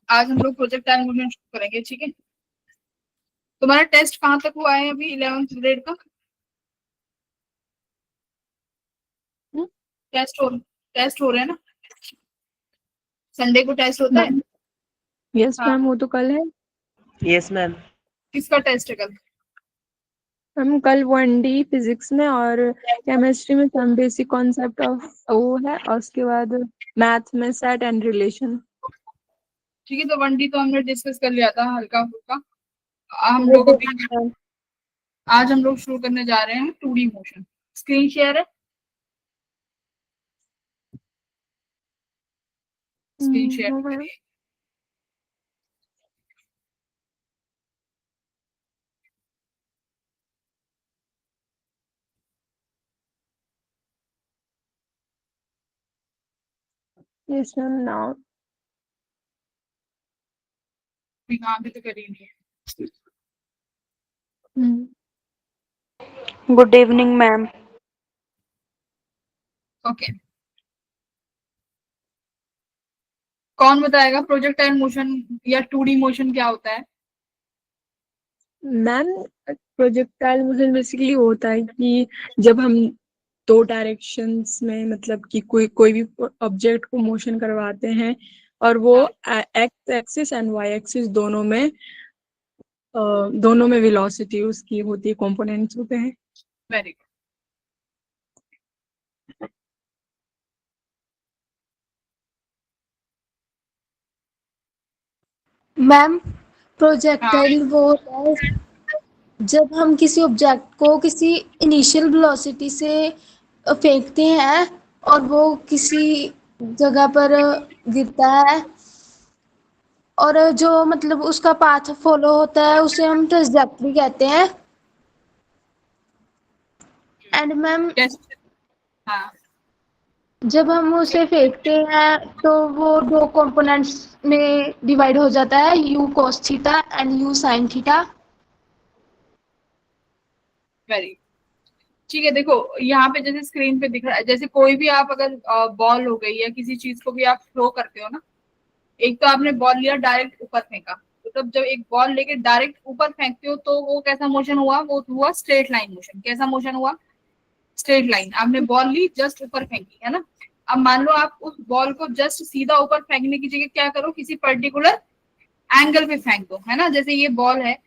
आज हम लोग प्रोजेक्टाइल मोशन शुरू करेंगे, ठीक है। तुम्हारा टेस्ट कहाँ तक हुआ है अभी 11th ग्रेड का? टेस्ट हो रहे हैं ना? संडे को टेस्ट होता है। मैम यस हाँ, मैम, वो तो कल है। Yes ma'am. किसका टेस्ट है कल? मैम कल 1D फिजिक्स में और केमिस्ट्री में सम बेसिक कॉन्सेप्ट ऑफ वो है, और उसके बाद मैथ में सेट एंड रिलेशन। ठीक है, तो 1D तो हमने डिस्कस कर लिया था हल्का फुल्का। हम लोग अभी आज हम लोग शुरू करने जा रहे हैं 2D मोशन। स्क्रीन शेयर है? स्क्रीन शेयर हाँ मैम। करिए। Yes ma'am now. यहाँ पे तो करी नहीं है। Good evening ma'am. ओके, कौन बताएगा प्रोजेक्टाइल मोशन या 2D मोशन क्या होता है? मैम प्रोजेक्टाइल मोशन बेसिकली होता है कि जब हम दो डायरेक्शंस में, मतलब कि कोई भी ऑब्जेक्ट को मोशन करवाते हैं और वो X axis and Y axis दोनों में वेलोसिटी उसकी होती है, कंपोनेंट्स होते हैं। Very good. मैम प्रोजेक्टाइल वो होता है जब हम किसी ऑब्जेक्ट को किसी इनिशियल वेलोसिटी से फेंकते हैं और वो किसी जगह पर गिरता है, और जो मतलब उसका पाथ फॉलो होता है उसे हम ट्रेजेक्टरी कहते हैं। एंड मैम हाँ, जब हम उसे फेंकते हैं तो वो दो कंपोनेंट्स में डिवाइड हो जाता है, you cos theta and you sin theta. Very ठीक है। देखो यहाँ पे जैसे स्क्रीन पे दिख रहा है, जैसे कोई भी आप अगर बॉल हो गई या किसी चीज को भी आप थ्रो करते हो ना, एक तो आपने बॉल लिया डायरेक्ट ऊपर फेंका, तो तब जब एक बॉल लेके डायरेक्ट ऊपर फेंकते हो तो वो कैसा मोशन हुआ? वो हुआ स्ट्रेट लाइन मोशन। कैसा मोशन हुआ? Straight line. आपने बॉल ली, जस्ट ऊपर फेंकी, है ना। अब मान लो आप उस बॉल को जस्ट सीधा ऊपर फेंकने की जगह क्या करो, किसी पर्टिकुलर एंगल पे फेंक दो, है ना। जैसे ये बॉल है,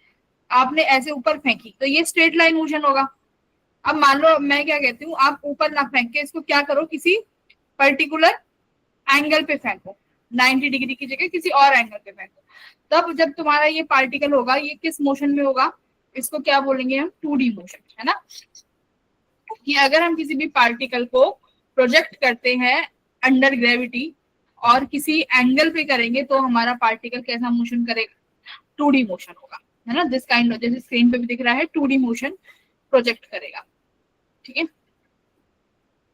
आपने ऐसे ऊपर फेंकी तो ये स्ट्रेट लाइन मोशन होगा। अब मान लो मैं क्या कहती हूँ, आप ऊपर ना फेंक के इसको क्या करो, किसी पर्टिकुलर एंगल पे फेंको, 90 डिग्री की जगह किसी और एंगल पे फेंको। तब जब तुम्हारा ये पार्टिकल होगा, ये किस मोशन में होगा? इसको क्या बोलेंगे हम? 2D मोशन, है ना। कि अगर हम किसी भी पार्टिकल को प्रोजेक्ट करते हैं अंडर ग्रेविटी और किसी एंगल पे करेंगे तो हमारा पार्टिकल कैसा मोशन करेगा? 2D मोशन होगा, है ना। दिस काइंड ऑफ, जैसे स्क्रीन पे भी दिख रहा है, 2D मोशन प्रोजेक्ट करेगा, ठीक है।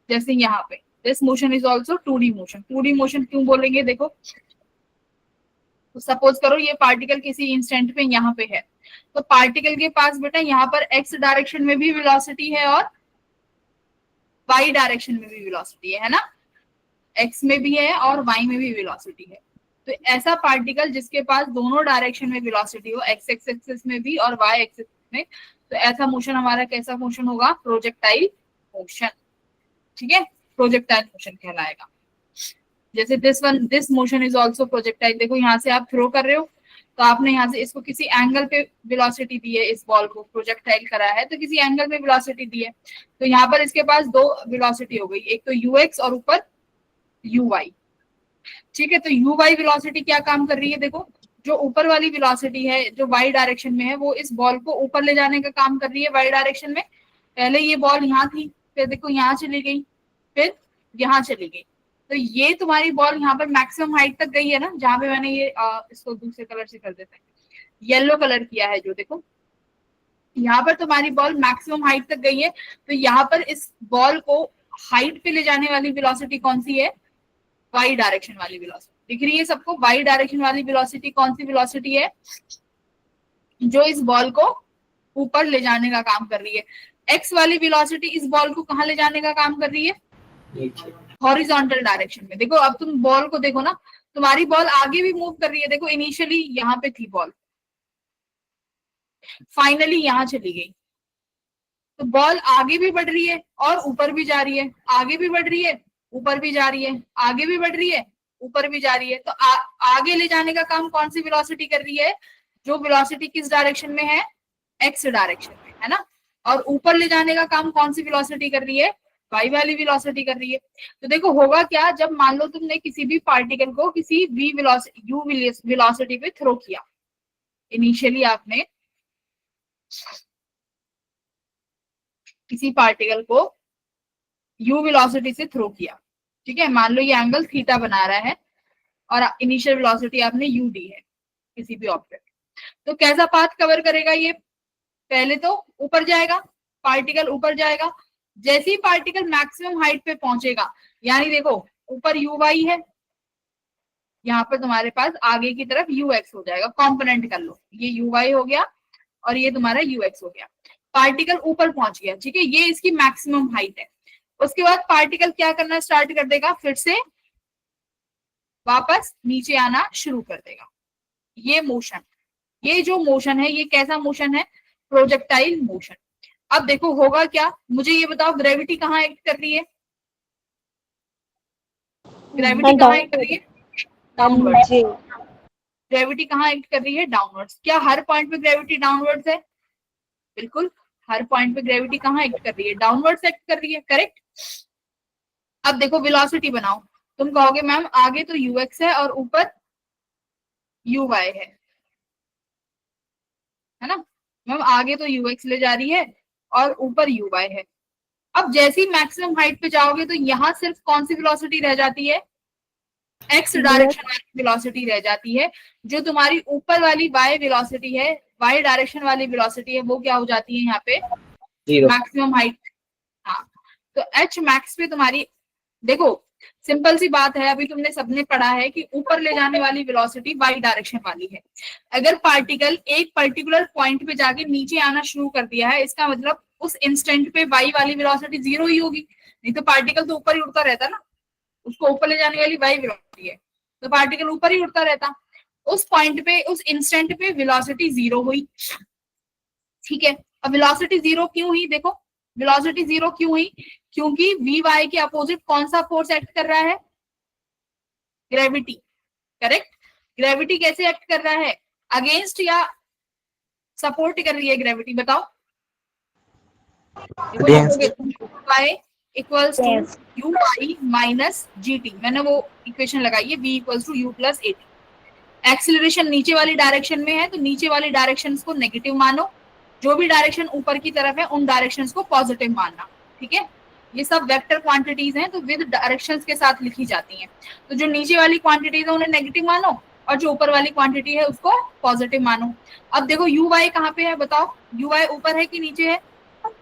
जैसे यहाँ पे this motion is also 2D motion. 2D motion क्यों बोलेंगे? देखो, तो सपोज करो ये पार्टिकल किसी इंस्टेंट पे यहाँ पे है, तो पार्टिकल के पास बेटा यहाँ पर एक्स डायरेक्शन में भी वेलोसिटी है और वाई डायरेक्शन में भी वेलोसिटी है ना। एक्स में भी है और वाई में भी वेलोसिटी है। तो ऐसा पार्टिकल जिसके पास दोनों डायरेक्शन में वेलोसिटी हो, एक्स एक्सिस में भी और वाई एक्सिस में, तो ऐसा मोशन हमारा कैसा मोशन होगा? प्रोजेक्टाइल मोशन, ठीक है। प्रोजेक्टाइल मोशन कहलाएगा। जैसे this motion is also projectile. देखो यहाँ से आप थ्रो कर रहे हो, तो आपने यहाँ से इसको किसी एंगल पे वेलोसिटी दी है, इस बॉल को प्रोजेक्टाइल करा है तो किसी एंगल पे वेलोसिटी दी है। तो यहाँ पर इसके पास दो वेलोसिटी हो गई, एक तो यूएक्स और ऊपर यूवाई, ठीक है। तो यूवाई वेलोसिटी क्या काम कर रही है? देखो, जो ऊपर वाली वेलोसिटी है जो वाई डायरेक्शन में है, वो इस बॉल को ऊपर ले जाने का काम कर रही है वाई डायरेक्शन में। पहले ये बॉल यहाँ थी, फिर देखो यहाँ चली गई, फिर यहाँ चली गई। तो ये तुम्हारी बॉल यहाँ पर मैक्सिमम हाइट तक गई है ना, जहां पे मैंने ये इसको दूसरे कलर से कर देते हैं, येलो कलर किया है जो, देखो यहाँ पर तुम्हारी बॉल मैक्सिमम हाइट तक गई है। तो यहाँ पर इस बॉल को हाइट पे ले जाने वाली वेलोसिटी कौन सी है? वाई डायरेक्शन वाली वेलोसिटी। दिख रही है सबको? वाई डायरेक्शन वाली वेलोसिटी कौन सी वेलोसिटी है? जो इस बॉल को ऊपर ले जाने का काम कर रही है। एक्स वाली वेलोसिटी इस बॉल को कहाँ ले जाने का काम कर रही है? हॉरिजॉन्टल डायरेक्शन में। देखो अब तुम बॉल को देखो ना, तो तुम्हारी बॉल आगे भी मूव कर रही है, देखो इनिशियली यहाँ पे थी बॉल, फाइनली यहाँ चली गई, तो बॉल आगे भी बढ़ रही है और ऊपर भी जा रही है, आगे भी बढ़ रही है, ऊपर भी जा रही है, आगे भी बढ़ रही है, ऊपर भी जा रही है। तो आगे ले जाने का काम कौन सी वेलोसिटी कर रही है? जो वेलोसिटी किस डायरेक्शन में है? एक्स डायरेक्शन में, है ना। और ऊपर ले जाने का काम कौन सी वेलोसिटी कर रही है? वाई वाली वेलोसिटी कर रही है। तो देखो होगा क्या, जब मान लो तुमने किसी भी पार्टिकल को किसी v वेलोसिटी u वेलोसिटी पे थ्रो किया, इनिशियली आपने किसी पार्टिकल को u वेलोसिटी से थ्रो किया, ठीक है, मान लो ये एंगल थीटा बना रहा है और इनिशियल वेलोसिटी आपने u दी है किसी भी ऑब्जेक्ट, तो कैसा पाथ कवर करेगा ये? पहले तो ऊपर जाएगा, पार्टिकल ऊपर जाएगा, जैसे ही पार्टिकल मैक्सिमम हाइट पे पहुंचेगा, यानी देखो ऊपर यू वाई है, यहाँ पर तुम्हारे पास आगे की तरफ यू एक्स हो जाएगा, कॉम्पोनेंट कर लो, ये यू वाई हो गया और ये तुम्हारा यू एक्स हो गया। पार्टिकल ऊपर पहुंच गया, ठीक है, ये इसकी मैक्सिमम हाइट है। उसके बाद पार्टिकल क्या करना स्टार्ट कर देगा? फिर से वापस नीचे आना शुरू कर देगा। ये मोशन, ये जो मोशन है, ये कैसा मोशन है? Projectile motion. अब देखो होगा क्या, मुझे ये बताओ, ग्रेविटी कहाँ एक्ट कर रही है? ग्रेविटी कहाँ एक्ट कर रही है? डाउनवर्ड्स। ग्रेविटी कहाँ एक्ट कर रही है? डाउनवर्ड्स। क्या हर पॉइंट पे ग्रेविटी डाउनवर्ड्स है? बिल्कुल, हर पॉइंट पे ग्रेविटी कहाँ एक्ट कर रही है? डाउनवर्ड्स एक्ट कर रही है, करेक्ट। अब देखो वेलोसिटी बनाओ, तुम कहोगे मैम आगे तो ux है और ऊपर uy है ना मैम, आगे तो ux ले जा रही है और ऊपर uy है। अब जैसी मैक्सिमम हाइट पे जाओगे तो यहाँ सिर्फ कौन सी वेलोसिटी रह जाती है? एक्स डायरेक्शन वाली वेलोसिटी रह जाती है। जो तुम्हारी ऊपर वाली वाई वेलोसिटी है, वाई डायरेक्शन वाली वेलोसिटी है, वो क्या हो जाती है यहाँ पे? Maximum height. हाँ, तो एच मैक्स पे तुम्हारी, देखो सिंपल सी बात है, अभी तुमने सबने पढ़ा है कि ऊपर ले जाने वाली वेलोसिटी वाई डायरेक्शन वाली है। अगर पार्टिकल एक पर्टिकुलर पॉइंट पे जाके नीचे आना शुरू कर दिया है, इसका मतलब उस इंस्टेंट पे वाई वाली वेलोसिटी जीरो ही होगी, नहीं तो पार्टिकल तो ऊपर ही उड़ता रहता ना, उसको ऊपर ले जाने वाली वाई वेलोसिटी है, तो पार्टिकल ऊपर ही उड़ता रहता। उस पॉइंट पे, उस इंस्टेंट पे वेलोसिटी जीरो हुई, ठीक है। अब वेलोसिटी जीरो क्यों हुई? देखो वेलोसिटी जीरो क्यों हुई? क्योंकि वी वाई के अपोजिट कौन सा फोर्स एक्ट कर रहा है? Gravity, correct. ग्रेविटी कैसे एक्ट कर रहा है? अगेंस्ट या सपोर्ट कर रही है ग्रेविटी? बताओ। Y equals to U Y minus G T, मैंने वो इक्वेशन लगाई है, v equals to U plus A T. Acceleration नीचे वाली डायरेक्शन में है तो नीचे वाली डायरेक्शन को नेगेटिव मानो, जो भी डायरेक्शन ऊपर की तरफ है उन डायरेक्शंस को पॉजिटिव मानना, ठीक है। ये सब वेक्टर क्वांटिटीज हैं तो विद डायरेक्शंस के साथ लिखी जाती हैं। तो जो नीचे वाली क्वांटिटीज है उन्हें नेगेटिव मानो और जो ऊपर वाली क्वांटिटी है उसको पॉजिटिव मानो। अब देखो यू वाई कहाँ पे है? बताओ, यू वाई ऊपर है कि नीचे है?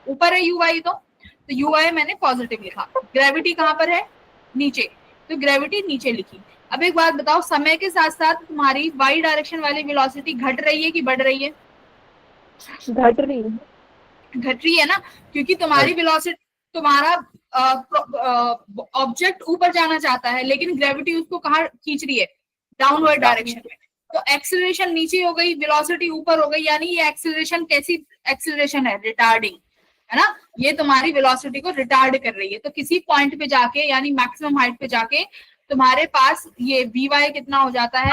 ऊपर है यू वाई, तो यू वाई मैंने पॉजिटिव लिखा। ग्रेविटी कहाँ पर है? नीचे, तो ग्रेविटी नीचे लिखी। अब एक बात बताओ, समय के साथ साथ तुम्हारी वाई डायरेक्शन वाली वेलोसिटी घट रही है कि बढ़ रही है? घट रही है। घट रही है ना, क्योंकि तुम्हारी वेलोसिटी, तुम्हारा ऑब्जेक्ट ऊपर जाना चाहता है लेकिन ग्रेविटी उसको कहाँ खींच रही है? डाउनवर्ड डायरेक्शन में। तो एक्सेलरेशन नीचे हो गई, वेलोसिटी ऊपर हो गई, यानी ये एक्सेलरेशन कैसी एक्सेलरेशन है? रिटार्डिंग, है ना। ये तुम्हारी वेलोसिटी को रिटार्ड कर रही है। तो किसी पॉइंट पे जाके, यानी मैक्सिमम हाइट पे जाके तुम्हारे पास ये वी वाई कितना हो जाता है?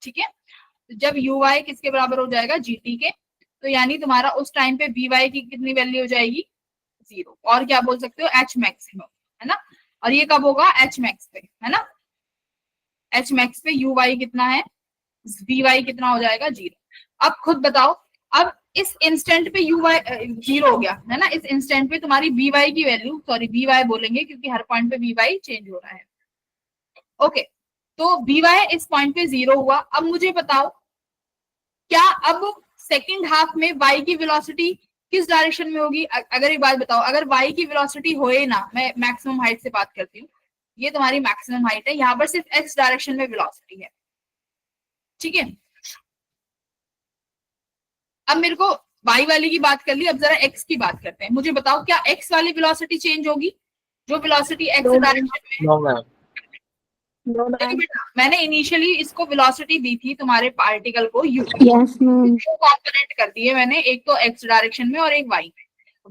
ठीक है। तो जब यू वाई किसके बराबर हो जाएगा? जी टी के, तो यानी तुम्हारा उस टाइम पे वी वाई की कितनी वैल्यू हो जाएगी? जीरो। और क्या बोल सकते हो? एच मैक्सिमम, है ना। और ये कब होगा? एच मैक्स पे, है ना। एच मैक्स पे यू वाई कितना है? वी वाई कितना हो जाएगा? जीरो। अब खुद बताओ, अब इस इंस्टेंट पे यू वाई जीरो हो गया है ना, इस इंस्टेंट पे तुम्हारी वी वाई की वैल्यू, सॉरी वी वाई बोलेंगे क्योंकि हर पॉइंट पे वी वाई चेंज हो रहा है। ओके, तो वी वाई इस पॉइंट पे जीरो हुआ। अब मुझे बताओ, क्या अब सेकंड हाफ में वाई की वेलोसिटी किस डायरेक्शन में होगी? अगर एक बात बताओ, अगर वाई की वेलोसिटी होए ना, मैं मैक्सिमम हाइट से बात करती हूँ, ये तुम्हारी मैक्सिमम हाइट है, यहाँ पर सिर्फ एक्स डायरेक्शन में वेलोसिटी है, ठीक है। अब मेरे को वाई वाली की बात कर ली, अब जरा एक्स की बात करते हैं। मुझे बताओ, क्या एक्स वाली वेलोसिटी चेंज होगी? जो वेलोसिटी एक्स डायरेक्शन में है, नो देखो मैम। बेटा, मैंने इनिशियली इसको वेलोसिटी दी थी तुम्हारे पार्टिकल को u, यस मैम। दो कॉम्पोनेंट कर दिए मैंने, एक तो x डायरेक्शन में और एक y में।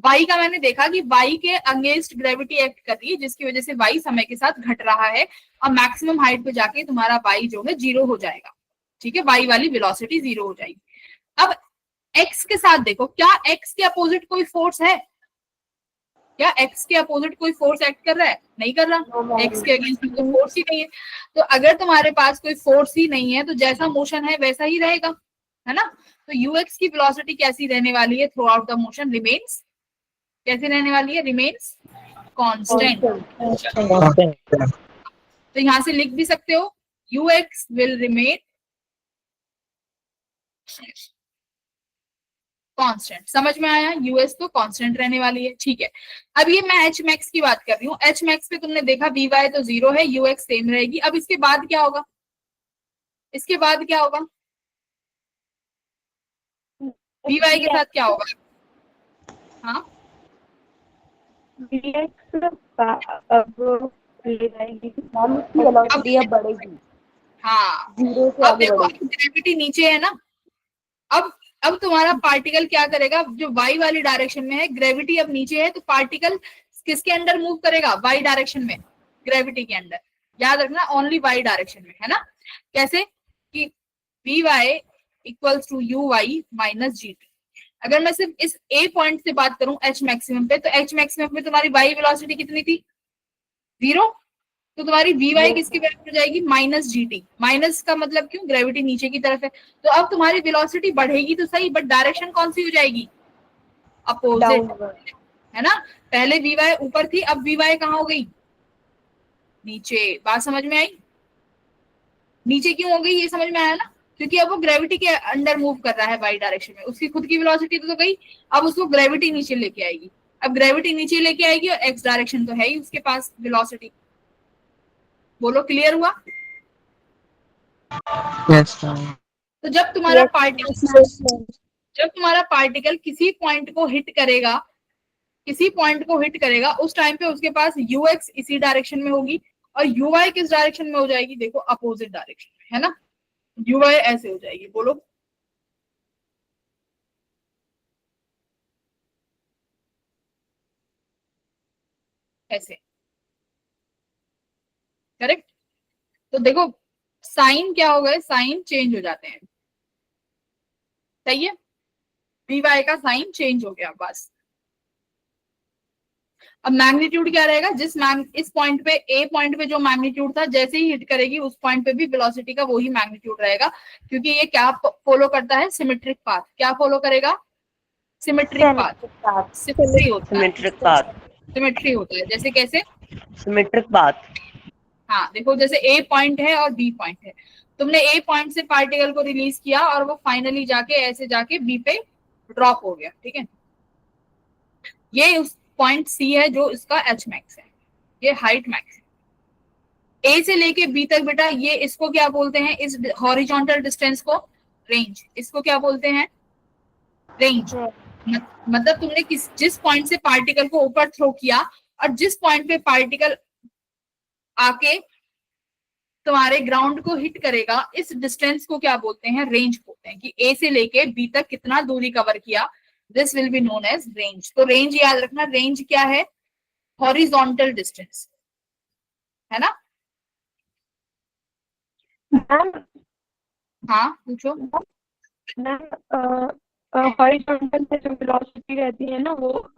y का मैंने देखा कि y के अगेंस्ट ग्रेविटी एक्ट कर रही है, जिसकी वजह से y समय के साथ घट रहा है और मैक्सिमम हाइट पे जाके तुम्हारा y जो है 0 हो जाएगा। ठीक है, y वाली वेलोसिटी 0 हो जाएगी। अब x के साथ देखो, क्या x के अपोजिट कोई फोर्स है? क्या x के अपोजिट कोई फोर्स एक्ट कर रहा है? नहीं कर रहा। x के अगेंस्ट तो फोर्स ही नहीं है। तो अगर तुम्हारे पास कोई फोर्स ही नहीं है तो जैसा मोशन है वैसा ही रहेगा, है ना। तो ux की वेलोसिटी कैसी रहने वाली है through out the motion? Remains, कैसे रहने वाली है? Remains constant. तो यहां से लिख भी सकते हो ux विल रिमेन कांस्टेंट। समझ में आया? यूएस तो कांस्टेंट रहने वाली है। ठीक है, अब ये मैं एच मैक्स की बात कर रही हूँ। एच मैक्स पे तुमने देखा वी वाई तो 0 है, यूएक्स सेम रहेगी। अब इसके बाद क्या होगा? इसके बाद क्या होगा? वी वाई के साथ क्या होगा? हाँ, अब ले जाएगी। मैम उसकी वेलोसिटी अब बढ़ेगी, हाँ। 0 से अब आगे देखो, बढ़ेगी। अब ग्रेविटी नीचे है ना। अब तुम्हारा पार्टिकल क्या करेगा? जो वाई वाली डायरेक्शन में है, ग्रेविटी अब नीचे है, तो पार्टिकल किसके अंडर मूव करेगा? वाई डायरेक्शन में, ग्रेविटी के अंडर। याद रखना, ओनली वाई डायरेक्शन में, है ना। कैसे? कि V Y equals to U Y minus G T. अगर मैं सिर्फ इस ए पॉइंट से बात करूं एच मैक्सिमम पे, तो एच मैक्सिमम पे तुम्हारी वाई वेलोसिटी कितनी थी? 0। तो तुम्हारी वी वाई किसकी वैल्यू हो जाएगी? Minus G T. माइनस का मतलब क्यों? ग्रेविटी नीचे की तरफ है। तो अब तुम्हारी वेलोसिटी बढ़ेगी तो सही, बट डायरेक्शन कौन सी हो जाएगी? Opposite, downward. है ना। पहले वी वाई ऊपर थी, अब वी वाई कहाँ हो गई? नीचे। बात समझ में आई? नीचे क्यों हो गई ये समझ में आया ना? क्योंकि अब वो ग्रेविटी के अंडर मूव कर रहा है वाई डायरेक्शन में। उसकी खुद की वेलोसिटी तो गई, अब उसको ग्रेविटी नीचे लेके आएगी। अब ग्रेविटी नीचे लेके आएगी और एक्स डायरेक्शन तो है ही उसके पास वेलोसिटी। बोलो, क्लियर हुआ? यस तो जब तुम्हारा पार्टिकल, जब तुम्हारा पार्टिकल किसी पॉइंट को हिट करेगा, किसी पॉइंट को हिट करेगा, उस टाइम पे उसके पास यूएक्स इसी डायरेक्शन में होगी और यूवाई किस डायरेक्शन में हो जाएगी? देखो, अपोजिट डायरेक्शन में, है ना। यूवाई ऐसे हो जाएगी। बोलो, ऐसे। करेक्ट। तो देखो, साइन क्या हो गए? साइन चेंज हो जाते हैं। सही है, वी वाई का साइन चेंज हो गया बस। अब मैग्नीट्यूड क्या रहेगा? इस पॉइंट पे, ए पॉइंट पे जो मैग्नीट्यूड था, जैसे ही हिट करेगी उस पॉइंट पे भी वेलोसिटी का वही मैग्नीट्यूड रहेगा, क्योंकि ये क्या फॉलो करता है? Symmetric path. क्या फॉलो करेगा? Symmetric path. सिमेट्री होता है, सिमेट्रिक पाथ। सिमेट्री होता है। जैसे कैसे? Symmetric path. हाँ देखो, जैसे ए पॉइंट है और बी पॉइंट है, तुमने ए पॉइंट से पार्टिकल को रिलीज किया और वो फाइनली जाके ऐसे जाके बी पे ड्रॉप हो गया। ठीक है, ये उस पॉइंट सी है जो इसका एच मैक्स है, ये हाइट मैक्स है। ए से लेके बी तक बेटा, ये इसको क्या बोलते हैं? इस हॉरिजॉन्टल डिस्टेंस को रेंज। इसको क्या बोलते हैं? रेंज। मतलब तुमने जिस पॉइंट से पार्टिकल को ऊपर थ्रो किया और जिस पॉइंट पे पार्टिकल आके तुम्हारे ग्राउंड को हिट करेगा, इस डिस्टेंस को क्या बोलते हैं? रेंज बोलते हैं। कि ए से लेके बी तक कितना दूरी कवर किया, this will be known as range. तो रेंज याद रखना, रेंज क्या है? हॉरिजॉन्टल डिस्टेंस, है ना। मैम, हाँ पूछो। हॉरिजॉन्टल पे जो वेलोसिटी रहती है ना, वो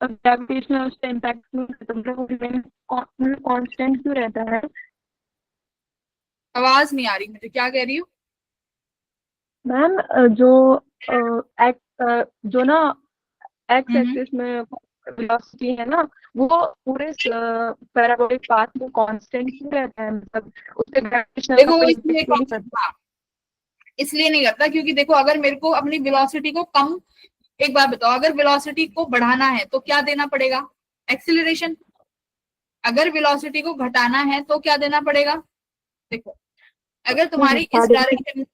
ग्रेविटेशनल उससे इम्पैक्ट नहीं करता, मतलब वो रिमेन कांस्टेंट क्यों रहता है? आवाज नहीं आ रही मुझे, क्या कह रही हूँ? मैम, जो ना एक्स एक्सिस में वेलोसिटी है ना, वो पूरे पैराबोलिक पाथ में कांस्टेंट क्यों रहता है? मतलब उससे ग्रेविटेशनल का देखो, कोई इसलिए इम्पैक्ट नहीं करता? हाँ, इसलिए नहीं करता क्योंकि देखो, अगर मेरे को अपनी वेलोसिटी को कम, एक बार बताओ, अगर वेलोसिटी को बढ़ाना है तो क्या देना पड़ेगा? एक्सीलरेशन। अगर वेलोसिटी को घटाना है तो क्या देना पड़ेगा? देखो, अगर तुम्हारी इस डायरेक्शन,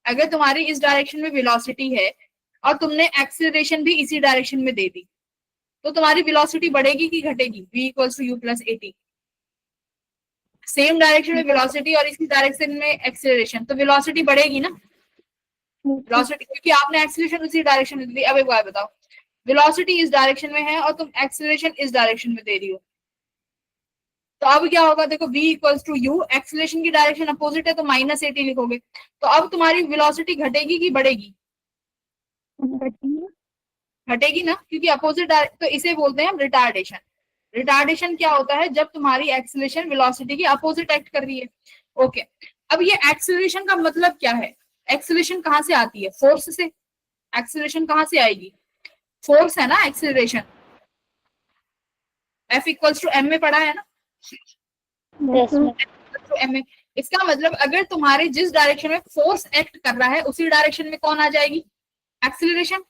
अगर तुम्हारी इस डायरेक्शन में वेलोसिटी है और तुमने एक्सीलरेशन भी इसी डायरेक्शन में दे दी, तो तुम्हारी वेलोसिटी बढ़ेगी कि घटेगी? v equals to U plus A T. Same direction में वेलोसिटी और इसी डायरेक्शन में एक्सेलरेशन, तो वेलोसिटी बढ़ेगी ना, वेलोसिटी, क्योंकि आपने एक्सेलरेशन उसी डायरेक्शन में दी। अब एक बात बताओ, वेलोसिटी इस डायरेक्शन में है और तुम एक्सेलरेशन इस डायरेक्शन में दे रही हो, तो अब क्या होगा, देखो v equals to U, acceleration की डायरेक्शन अपोजिट है तो -80 लिखोगे, तो अब तुम्हारी वेलोसिटी घटेगी कि बढ़ेगी? घटेगी ना, क्योंकि अपोजिट, तो इसे बोलते हैं हम रिटार्डेशन। रिटार्डेशन क्या होता है, जब तुम्हारी एक्सेलरेशन वेलोसिटी की अपोजिट एक्ट कर रही है। ओके, अब ये एक्सेलरेशन का मतलब क्या है, एक्सेलरेशन कहां से आती है, फोर्स से। एक्सेलरेशन कहां से आएगी, फोर्स है ना acceleration, F equals to M में पढ़ा है ना, तो एम में, इसका मतलब अगर तुम्हारे जिस डायरेक्शन में फोर्स एक्ट कर रहा है उसी डायरेक्शन में कौन आ जाएगी, एक्सेलरेशन।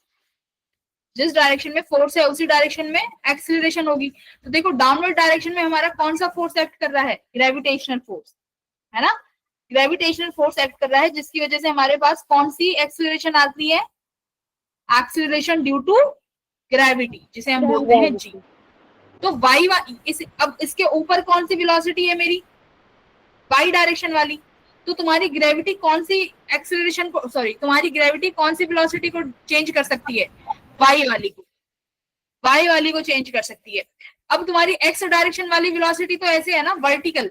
जिस डायरेक्शन में फोर्स है उसी डायरेक्शन में एक्सेलरेशन होगी। तो देखो डाउनवर्ड डायरेक्शन में हमारा कौन सा फोर्स एक्ट कर रहा है, ग्रेविटेशनल फोर्स, है ना, ग्रेविटेशनल फोर्स एक्ट कर रहा है, जिसकी वजह से हमारे पास कौन सी एक्सेलरेशन आती है, एक्सेलरेशन ड्यू टू ग्रेविटी, जिसे हम बोलते हैं जी। तो वाई अब इसके ऊपर कौन सी वेलोसिटी है मेरी, वाई डायरेक्शन वाली, तो तुम्हारी ग्रेविटी कौन सी एक्सेलरेशन को, सॉरी, तुम्हारी ग्रेविटी कौन सी वेलोसिटी को चेंज कर सकती है, वाई वाली को, वाई वाली को चेंज कर सकती है। अब तुम्हारी एक्स डायरेक्शन वाली वेलोसिटी तो ऐसे है ना, वर्टिकल,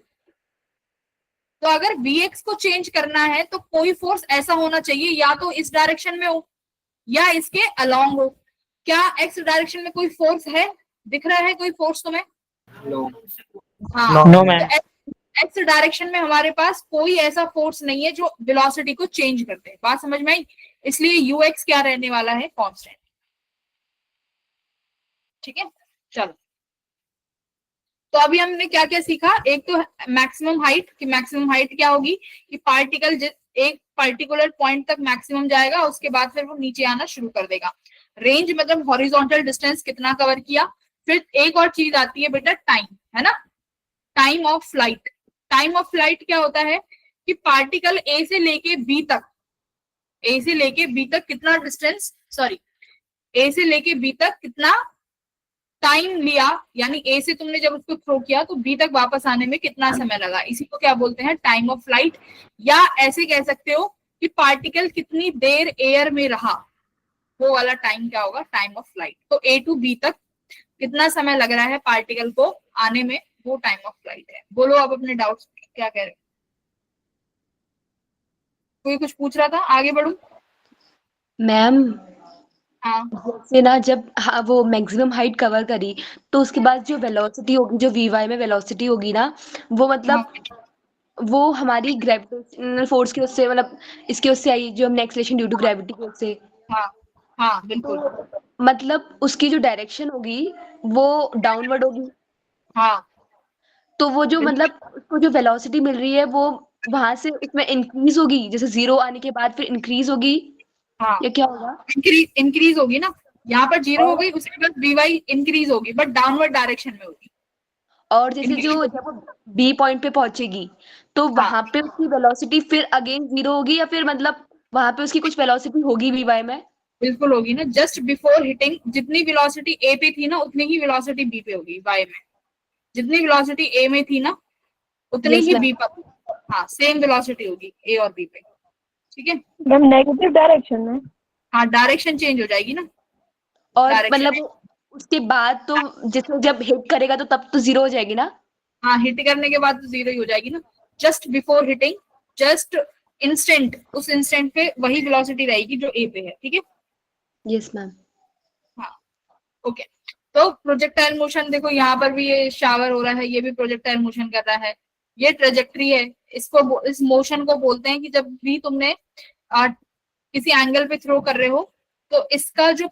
तो अगर vx को चेंज करना है तो कोई फोर्स ऐसा होना चाहिए, या तो इस डायरेक्शन में हो या इसके अलोंग हो। क्या एक्स डायरेक्शन में कोई फोर्स है, दिख रहा है कोई फोर्स तुम्हें? हाँ, नो मैम। एक्स डायरेक्शन में हमारे पास कोई ऐसा फोर्स नहीं है जो वेलोसिटी को चेंज करते हैं, बात समझ में आई, इसलिए यूएक्स क्या रहने वाला है, कांस्टेंट। ठीक है, चलो, तो अभी हमने क्या क्या सीखा, एक तो मैक्सिमम हाइट, कि मैक्सिमम हाइट क्या होगी, कि पार्टिकल एक पर्टिकुलर पॉइंट तक मैक्सिमम जाएगा, उसके बाद फिर वो नीचे आना शुरू कर देगा। रेंज मतलब हॉरिजॉन्टल डिस्टेंस कितना कवर किया। फिर एक और चीज आती है बेटा, टाइम, है ना, time of flight. Time of flight क्या होता है, कि पार्टिकल ए से लेके बी तक, ए से लेके बी तक कितना डिस्टेंस, सॉरी, ए से लेके बी तक कितना टाइम लिया, यानी ए से तुमने जब उसको थ्रो किया तो बी तक वापस आने में कितना समय लगा, इसी को क्या बोलते हैं, टाइम ऑफ फ्लाइट। या ऐसे कह सकते हो कि पार्टिकल कितनी देर एयर में रहा, वो वाला टाइम क्या होगा, टाइम ऑफ फ्लाइट। तो ए टू बी तक कितना समय लग रहा है पार्टिकल को आने में, वो टाइम ऑफ फ्लाइट है। बोलो आप अपने डाउट्स क्या कह रहे हो, कोई कुछ पूछ रहा था, आगे बढ़ू? मैम हाँ, जैसे ना जब वो मैक्सिमम हाइट कवर करी तो उसके बाद जो वेलोसिटी होगी, जो वी वाई में वेलोसिटी होगी ना, वो मतलब वो हमारी ग्रेविटेशनल फोर्स की उससे, मतलब इसके उससे आई, जो हमने एक्सेलरेशन ड्यू टू ग्रेविटी की उससे, हाँ, हाँ, बिल्कुल, तो मतलब उसकी जो डायरेक्शन होगी वो डाउनवर्ड होगी। हाँ, तो वो जो बिल्कुल, मतलब उसको जो वेलोसिटी मिल रही है वो वहां से उसमें इंक्रीज होगी, जैसे जीरो आने के बाद फिर इंक्रीज होगी, हाँ, या क्या होगा? इंक्रीज होगी ना, यहाँ पर जीरो हो और गई, उसके बाद वी वाई इंक्रीज होगी, बट डाउनवर्ड डायरेक्शन में होगी। और जैसे इंक्रीज, जो जब वो बी पॉइंट पे पहुंचेगी तो हाँ, वहां पे उसकी वेलोसिटी फिर अगेन जीरो होगी, या फिर मतलब वहां पे उसकी कुछ वेलोसिटी होगी वी वाई में? बिल्कुल होगी ना, जस्ट बिफोर हिटिंग जितनी वेलोसिटी ए पे थी ना उतनी ही वेलोसिटी बी पे होगी, वाई में जितनी वेलोसिटी ए में थी ना उतनी यस ही मैम। बी पर, हाँ, सेम वेलोसिटी होगी ए और बी पे। ठीक है, मैम नेगेटिव डायरेक्शन में। हाँ, डायरेक्शन चेंज हो जाएगी ना, और डायरेक्शन, मतलब उसके बाद तो जैसे जब हिट करेगा तो तब तो जीरो हो जाएगी ना? हाँ, हिट करने के बाद तो जीरो ही हो जाएगी ना, just before hitting, just instant, उस इंस्टेंट पे वही वेलोसिटी रहेगी जो ए पे है। ठीक है, यस मैम। हाँ, ओके। तो प्रोजेक्टाइल मोशन देखो, यहाँ पर भी ये शावर हो रहा है, ये भी प्रोजेक्टाइल मोशन कर रहा है, ये ट्रेजेक्ट्री है, इसको, इस मोशन को बोलते हैं कि जब भी तुमने किसी एंगल पे थ्रो कर रहे हो तो इसका जो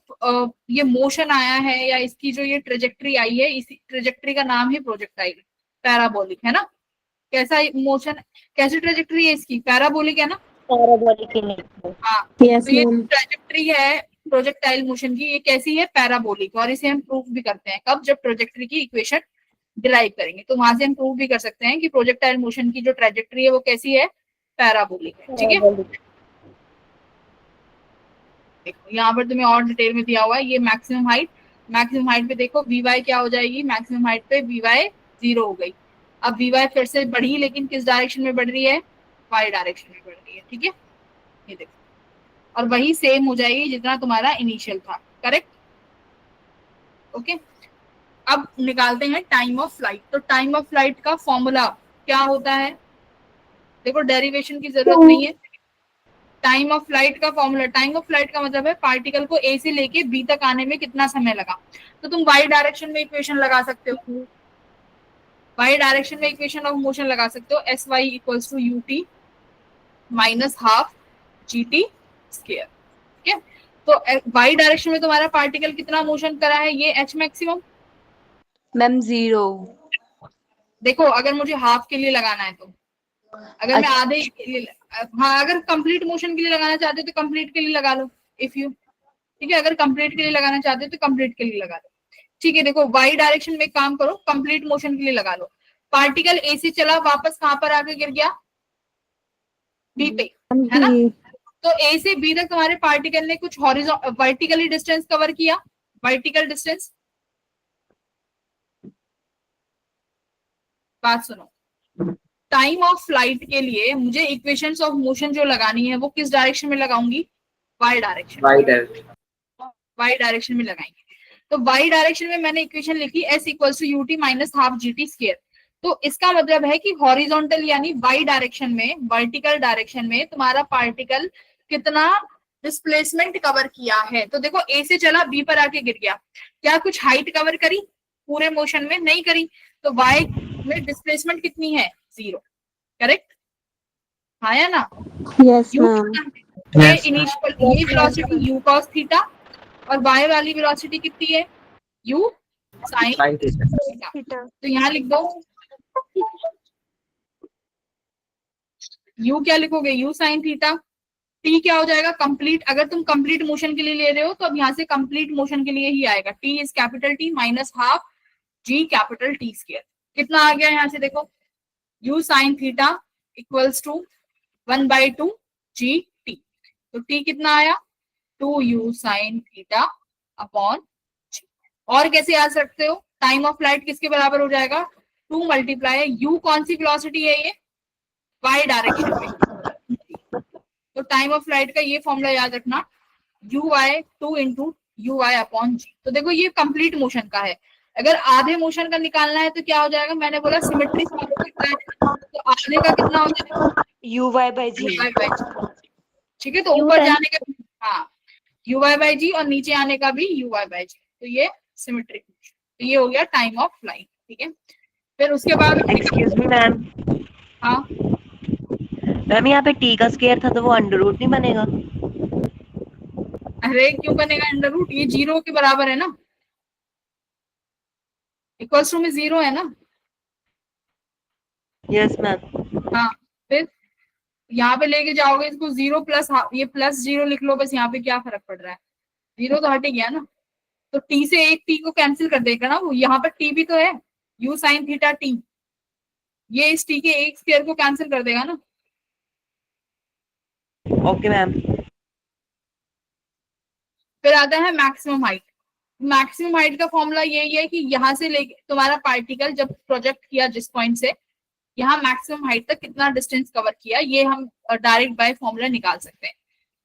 ये मोशन आया है या इसकी जो ये ट्रेजेक्ट्री आई है, इसी ट्रेजेक्ट्री का नाम ही प्रोजेक्टाइल, पैराबोलिक, है ना। कैसा मोशन, कैसी ट्रेजेक्ट्री है इसकी, पैराबोलिक है ना। हाँ, यस तो ये मैम। ट्रेजेक्ट्री है प्रोजेक्टाइल मोशन की, ये कैसी है, पैराबोलिक, और इसे हम प्रूफ भी करते हैं कब, जब ट्रेजेक्ट्री की इक्वेशन डिराइव करेंगे तो वहां से हम प्रूफ भी कर सकते हैं कि प्रोजेक्टाइल मोशन की जो ट्रेजेक्ट्री है वो कैसी है, पैराबोलिक है। ठीक है, देखो यहाँ पर तुम्हें और डिटेल में दिया हुआ है, ये मैक्सिमम हाइट पे देखो वी वाई क्या हो जाएगी, मैक्सिमम हाइट पे वी वाई जीरो हो गई, अब वी वाई फिर से बढ़ी, लेकिन किस डायरेक्शन में बढ़ रही है, वाई डायरेक्शन में बढ़ रही है, ठीक है, ये देखो, और वही सेम हो जाएगी जितना तुम्हारा इनिशियल था, करेक्ट, ओके। अब निकालते हैं टाइम ऑफ फ्लाइट। तो टाइम ऑफ फ्लाइट का फॉर्मूला क्या होता है, देखो डेरिवेशन की जरूरत नहीं है। टाइम ऑफ फ्लाइट का फॉर्मूला, टाइम ऑफ फ्लाइट का मतलब है पार्टिकल को ए से लेके बी तक आने में कितना समय लगा। तो तुम वाई डायरेक्शन में इक्वेशन लगा सकते हो, वाई डायरेक्शन में इक्वेशन ऑफ मोशन लगा सकते हो, S Y equals to you T minus half G T square, ठीक है। तो वाई डायरेक्शन में तुम्हारा पार्टिकल कितना मोशन करा है, ये एच मैक्सिमम, मैम 0। देखो अगर मुझे हाफ के लिए लगाना है तो, अगर मैं आधे के लिए, हाँ अगर कंप्लीट मोशन के लिए लगाना चाहते हो तो कंप्लीट के लिए लगा लो, इफ यू, ठीक है, अगर कंप्लीट के लिए लगाना चाहते हो तो कंप्लीट के लिए लगा लो, ठीक है। देखो वाई डायरेक्शन में एक काम करो, कंप्लीट मोशन के लिए लगा लो, पार्टिकल ए से चला, वापस कहां पर आके गिर गया, बी पे, है ना। तो ए से बी तक तुम्हारे पार्टिकल ने कुछ वर्टिकली डिस्टेंस कवर किया, वर्टिकल डिस्टेंस, बात सुनो, टाइम ऑफ फ्लाइट के लिए मुझे इक्वेशंस ऑफ मोशन जो लगानी है वो किस डायरेक्शन में लगाऊंगी, वाई डायरेक्शन, वाई डायरेक्शन में लगाएंगे। तो वाई डायरेक्शन में मैंने इक्वेशन लिखी S equals to you T minus half G T square. तो इसका मतलब है कि हॉरिजॉन्टल यानी वाई डायरेक्शन में, वर्टिकल डायरेक्शन में तुम्हारा पार्टिकल कितना डिस्प्लेसमेंट कवर किया है। तो देखो ए से चला बी पर आके गिर गया, क्या कुछ हाइट कवर करी पूरे मोशन में, नहीं करी, तो वाई में डिस्प्लेसमेंट कितनी है, 0, करेक्ट, हाँ या ना। Yes you ma'am. ये इनिशियल, ये वेलोसिटी यू कॉस थीटा, और वाई वाली वेलोसिटी कितनी है, यू साइन थीटा। तो यहाँ लिख दो, यू क्या लिखोगे, यू साइन थीटा, टी क्या हो जाएगा, कंप्लीट, अगर तुम कंप्लीट मोशन के लिए ले रहे हो तो अब यहाँ से कंप्लीट मोशन के लिए ही आएगा, T is capital T minus half G capital T square. कितना आ गया यहाँ से देखो, U sine theta equals to 1/2 G T, तो टी कितना आया, 2 यू साइन थीटा अपॉन जी। और कैसे आ सकते हो, टाइम ऑफ फ्लाइट किसके बराबर हो जाएगा, 2 मल्टीप्लाई यू, कौन सी वेलोसिटी है ये, वाई डायरेक्शन में, तो टाइम ऑफ फ्लाइट का ये फॉर्मूला याद रखना, u y 2 into u y upon g. तो देखो ये कंप्लीट मोशन का है, अगर आधे मोशन का निकालना है तो क्या हो जाएगा, मैंने बोला सिमेट्री फॉलो करता है, तो आधे का कितना हो जाएगा, यू वाई बाई जी, ठीक है। तो ऊपर जाने का, हाँ यू वाई बाई जी, और नीचे आने का भी यू वाई बाई जी, तो ये सिमेट्रिक मोशन, तो ये हो गया टाइम ऑफ फ्लाइट, ठीक है। फिर उसके बाद, एक्सक्यूज मी मैम, हाँ मैम यहाँ पे टी का स्क्वायर था तो वो अंडर रूट नहीं बनेगा, अरे क्यों बनेगा अंडर रूट, ये 0 के बराबर है ना, इक्वल्स टू में 0 है ना, यस मैम। हाँ। फिर यहाँ पे लेके जाओगे इसको 0 प्लस, ये प्लस 0 लिख लो बस, यहाँ पे क्या फर्क पड़ रहा है, 0 तो हट ही गया ना, तो टी से एक टी को कैंसिल कर देगा ना वो, यहाँ पर टी भी तो है, यू साइन थीटा टी, ये इस टी के एक स्क्वायर को कैंसिल कर देगा ना। Okay ma'am. फिर आता है मैक्सिमम हाइट, मैक्सिमम हाइट का फॉर्मूला यही है कि यहाँ से लेके तुम्हारा पार्टिकल जब प्रोजेक्ट किया जिस पॉइंट से, यहाँ मैक्सिमम हाइट तक कितना डिस्टेंस कवर किया, ये हम डायरेक्ट बाय फॉर्मूला निकाल सकते हैं।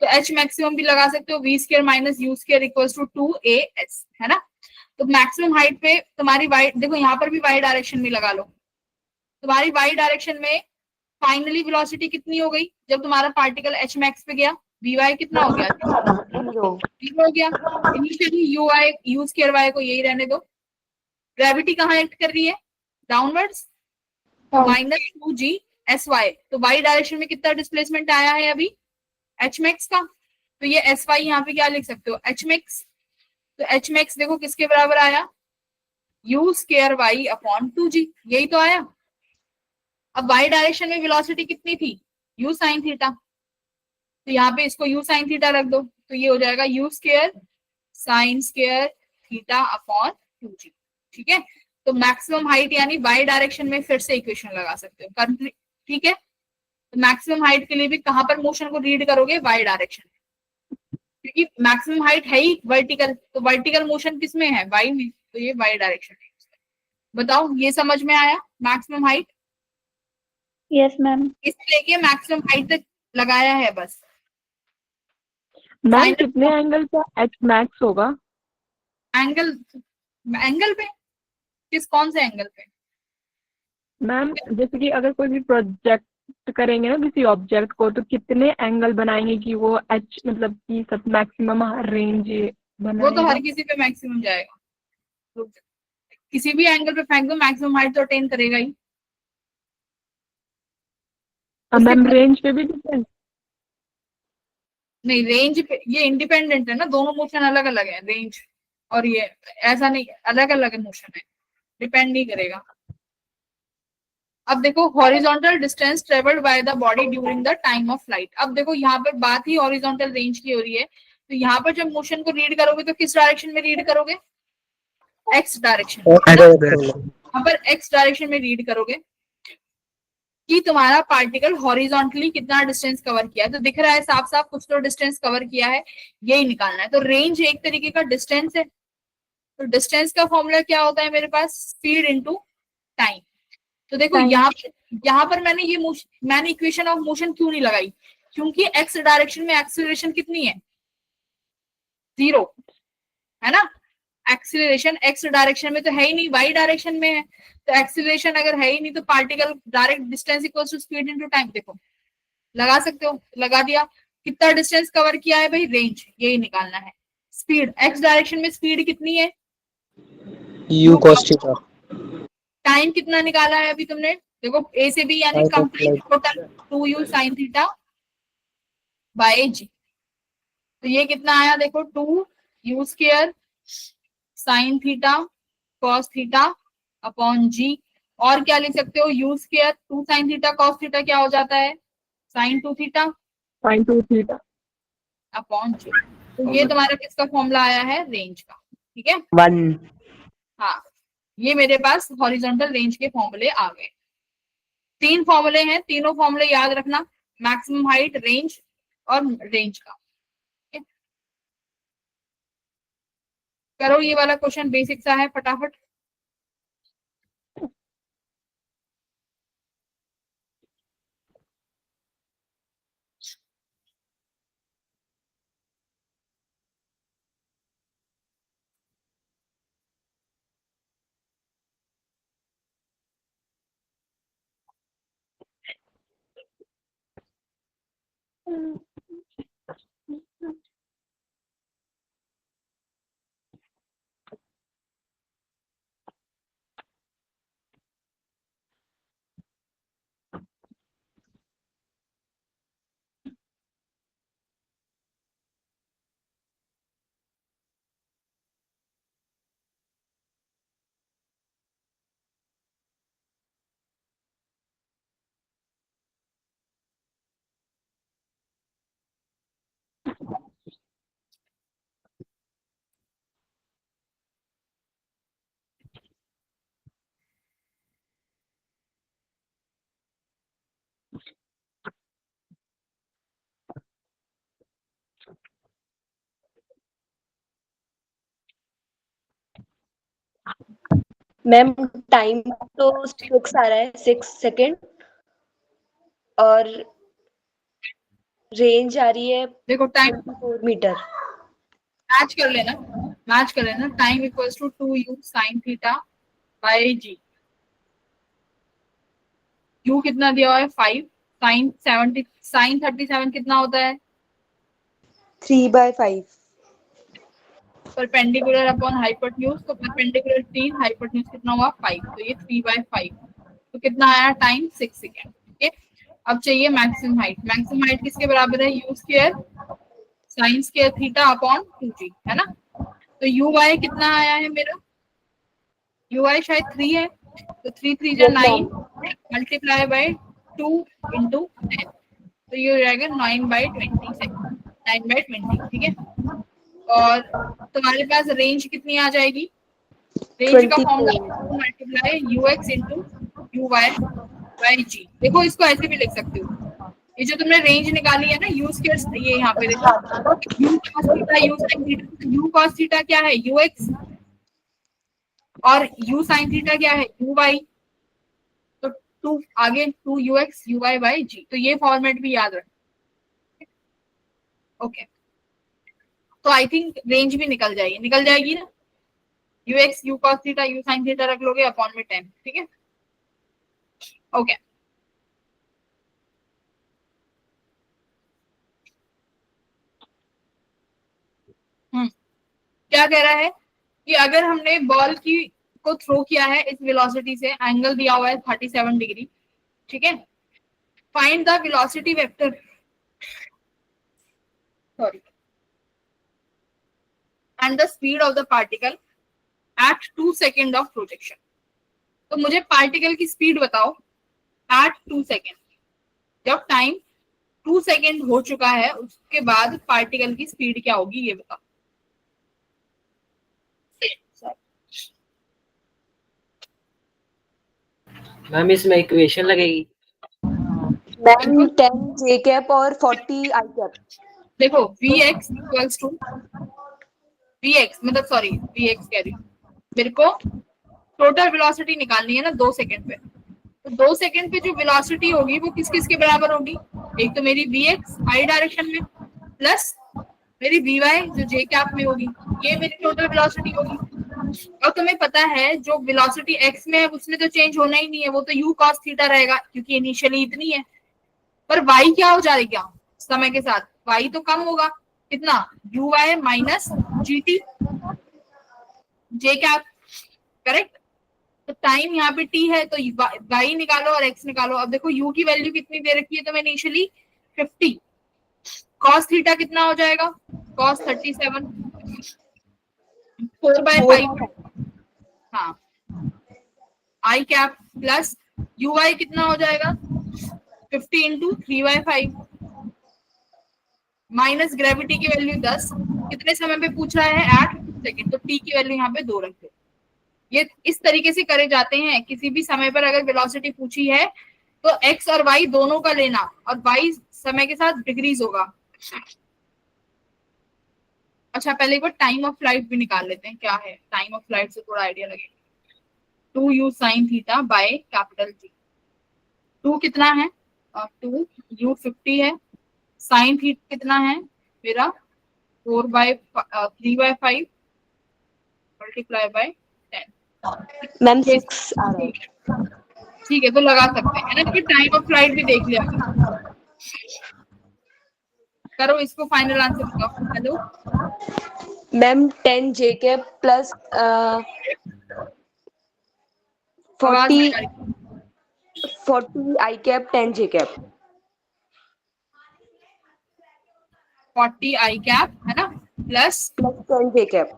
तो एच मैक्सिमम भी लगा सकते हो, V square minus U square equals to 2as, है ना। तो मैक्सिमम हाइट पे तुम्हारी वाई, देखो यहाँ पर भी वाई डायरेक्शन में लगा लो, तुम्हारी वाई डायरेक्शन में फाइनली वेलोसिटी कितनी हो गई जब तुम्हारा पार्टिकल एच मैक्स पे गया, वी वाई कितना हो गया, 0 हो गया। Initially U I U square Y को यही रहने दो, ग्रेविटी कहाँ एक्ट कर रही है, downwards, minus 2g S Y, तो वाई डायरेक्शन में कितना डिस्प्लेसमेंट आया है अभी, एच मैक्स का, तो ये एस वाई यहाँ पे क्या लिख सकते हो, एच मैक्स, तो एच मैक्स देखो किसके बराबर आया, you square Y upon 2g, यही तो आया। अब वाई डायरेक्शन में वेलोसिटी कितनी थी, यू साइन थीटा, तो यहाँ पे इसको यू साइन थीटा रख दो, तो ये हो जाएगा you square sine square theta upon 2g, ठीक है। तो मैक्सिमम हाइट यानी वाई डायरेक्शन में फिर से इक्वेशन लगा सकते हो, ठीक है। तो मैक्सिमम हाइट के लिए भी कहां पर मोशन को रीड करोगे, वाई डायरेक्शन, क्योंकि मैक्सिमम हाइट है ही वर्टिकल, तो वर्टिकल मोशन किसमें है, वाई में, तो ये वाई डायरेक्शन है। बताओ, ये समझ में आया? Maximum height yes ma'am. इस लेके मैक्सिमम हाइट तक लगाया है बस। मैम फाइनल कितने एंगल का एच मैक्स होगा? एंगल, एंगल पे किस, कौन से एंगल पे? मैम जैसे कि अगर कोई भी प्रोजेक्ट करेंगे ना किसी ऑब्जेक्ट को, तो कितने एंगल बनाएंगे कि वो एच मतलब कि सब मैक्सिमम रेंज वो तो हर बनाएगा? किसी पे मैक्सिमम जाएगा, तो किसी भी एंगल पे फेंक दो मैक्सिमम हाइट तो अटेन करेगा ही। उसके मैम रेंज पे भी डिपेंड? नहीं, रेंज पे ये इंडिपेंडेंट है ना, दोनों मोशन अलग अलग है, रेंज और ये ऐसा नहीं, अलग अलग मोशन है, डिपेंड नहीं करेगा। अब देखो, horizontal distance travelled by the body during the time of flight. अब देखो यहाँ पर बात ही हॉरिजॉन्टल रेंज की हो रही है, तो यहाँ पर जब मोशन को रीड करोगे तो किस डायरेक्शन में रीड करोगे? एक्स डायरेक्शन में, है ना? यहाँ पर एक्स डायरेक्शन में रीड करोगे कि तुम्हारा पार्टिकल हॉरिजॉन्टली कितना डिस्टेंस कवर किया है। तो दिख रहा है साफ साफ कुछ तो डिस्टेंस कवर किया है, यही निकालना है। तो रेंज एक तरीके का डिस्टेंस है। तो डिस्टेंस का फॉर्मूला क्या होता है मेरे पास? Speed into time. तो देखो यहाँ पर मैंने इक्वेशन ऑफ मोशन क्यों नहीं लगाई? क्योंकि एक्स डायरेक्शन में एक्सीलरेशन कितनी है? 0, है ना? एक्सीलरेशन एक्स डायरेक्शन में तो है ही नहीं, वाई डायरेक्शन में है। तो एक्सीलरेशन अगर है ही नहीं तो particle direct distance equals to speed into time. देखो लगा सकते हो, लगा दिया। कितना डिस्टेंस कवर किया है भाई? रेंज, यही निकालना है। स्पीड, एक्स डायरेक्शन में स्पीड कितनी है? u cos theta. टाइम कितना निकाला है अभी तुमने? देखो ए से बी यानी complete total 2u sin theta by g. तो ये कितना आया? देखो 2u square sin theta cos theta upon जी। और क्या लिख सकते हो? u square 2 sin theta cos theta क्या हो जाता है? sin 2 theta sin 2 theta upon g. तो ये तुम्हारा किसका फॉर्मूला आया है? रेंज का। ठीक है, 1। हाँ, ये मेरे पास हॉरिजॉन्टल रेंज के फॉर्मूले आ गए। 3 फॉर्मूले हैं, तीनों फॉर्मूले याद रखना, मैक्सिमम हाइट, रेंज और रेंज का। ठीक है? करो ये वाला क्वेश्चन, बेसिक सा है, फटाफट। मैम टाइम तो 6 आ रहा है, 6 सेकेंड, और रेंज आ रही है देखो टाइम 24 मीटर। मैच कर लेना, मैच कर लेना। Time equals to 2u sin theta by G. u कितना दिया हुआ है? 5। sin 37 कितना होता है? 3/5। परपेंडिकुलर अपॉन हाइपोटेन्यूज, तो परपेंडिकुलर 3, हाइपोटेन्यूज कितना हुआ? 5। तो ये 3/5। तो कितना आया? Time 6 second. ठीक है, अब चाहिए मैक्सिमम हाइट। मैक्सिमम हाइट किसके बराबर है? u square sin square theta upon 2g, है ना? तो uy कितना आया है मेरा? uy शायद 3 है, तो 3 3 जा 9 मल्टीप्लाई बाय 2 इंटू 10, तो ये हो जाएगा 9/20 9/20। ठीक है, और तुम्हारे पास रेंज कितनी आ जाएगी? रेंज का formula multiply ux into uy by g. देखो इसको ऐसे भी लिख सकते हो, ये जो तुमने रेंज निकाली है ना, u स्क्वायर, ये यहाँ पे देखो u cos theta u sin theta, u cos theta क्या है? ux और u sin थीटा क्या है, u y, तो 2 आगे 2 ux uy by g, तो ये फॉर्मेट भी याद रखें। ओके, तो आई थिंक रेंज भी निकल जाएगी ना, ux u cos theta u sin theta रख लोगे अपॉन में 10, ठीक है। ओके, क्या कह रहा है कि अगर हमने बॉल की को थ्रो किया है इस वेलोसिटी से, एंगल दिया हुआ है 37 डिग्री, ठीक है, find the velocity vector, sorry, and the speed of the particle at 2 second of projection. तो मुझे पार्टिकल की स्पीड बताओ एट 2 सेकेंड, जब टाइम 2 सेकेंड हो चुका है उसके बाद पार्टिकल की स्पीड क्या होगी ये बताओ। मैम इसमें इक्वेशन लगेगी। मैम 10 जे कैप और 40 आई कैप। देखो vx इक्वल्स टू vx, मतलब सॉरी vx कह रही हूँ, मेरे को टोटल वेलोसिटी निकालनी है ना 2 सेकेंड पे, तो 2 सेकेंड पे जो वेलोसिटी होगी वो किस किस के बराबर होगी, एक तो मेरी vx आई डायरेक्शन में प्लस मेरी vy जो j कैप में होगी, ये मेरी टोटल वेलोसिटी होगी। और तुम्हें पता है जो वेलोसिटी x में है उसमें तो चेंज होना ही नहीं है, वो तो u cos थीटा रहेगा क्योंकि इनिशियली इतनी है। पर y क्या हो जाएगा समय के साथ, y तो कम होगा, कितना, uy minus gt j cap, correct. तो टाइम यहाँ पे t है तो y निकालो और x निकालो। अब देखो u की वैल्यू कितनी दे रखी है, तो मैं इनिशियली 50, cos थीटा कितना हो जाएगा, cos 37, 4/5, हाँ, आई कैप प्लस uy कितना हो जाएगा 50 इंटू 3/5 माइनस ग्रेविटी की वैल्यू 10, कितने समय पे पूछ रहा है, 8 सेकेंड, तो t की वैल्यू यहाँ पे 2 रख दो। ये इस तरीके से करे जाते हैं, किसी भी समय पर अगर वेलोसिटी पूछी है तो x और y दोनों का लेना, और y समय के साथ डिक्रीज होगा। अच्छा पहले एक बार टाइम ऑफ फ्लाइट भी निकाल लेते हैं, क्या है टाइम ऑफ फ्लाइट से थोड़ा आइडिया लगेगा। 2u sin theta by capital T, 2 कितना है, 2u 50 है, साइन थीटा कितना है मेरा 3/5 मल्टीप्लाई बाय 10, मैम 6 आ रहा है। ठीक है, तो लगा सकते हैं ना, कि टाइम ऑफ फ्लाइट भी देख लिया करो, इसको फाइनल आंसर बताओ। हेलो मैम 10 जे कैप प्लस आवाज 40 नहीं आ रही। 40 आई कैप 10 जे कैप। 40 आई कैप है ना प्लस 10 जे कैप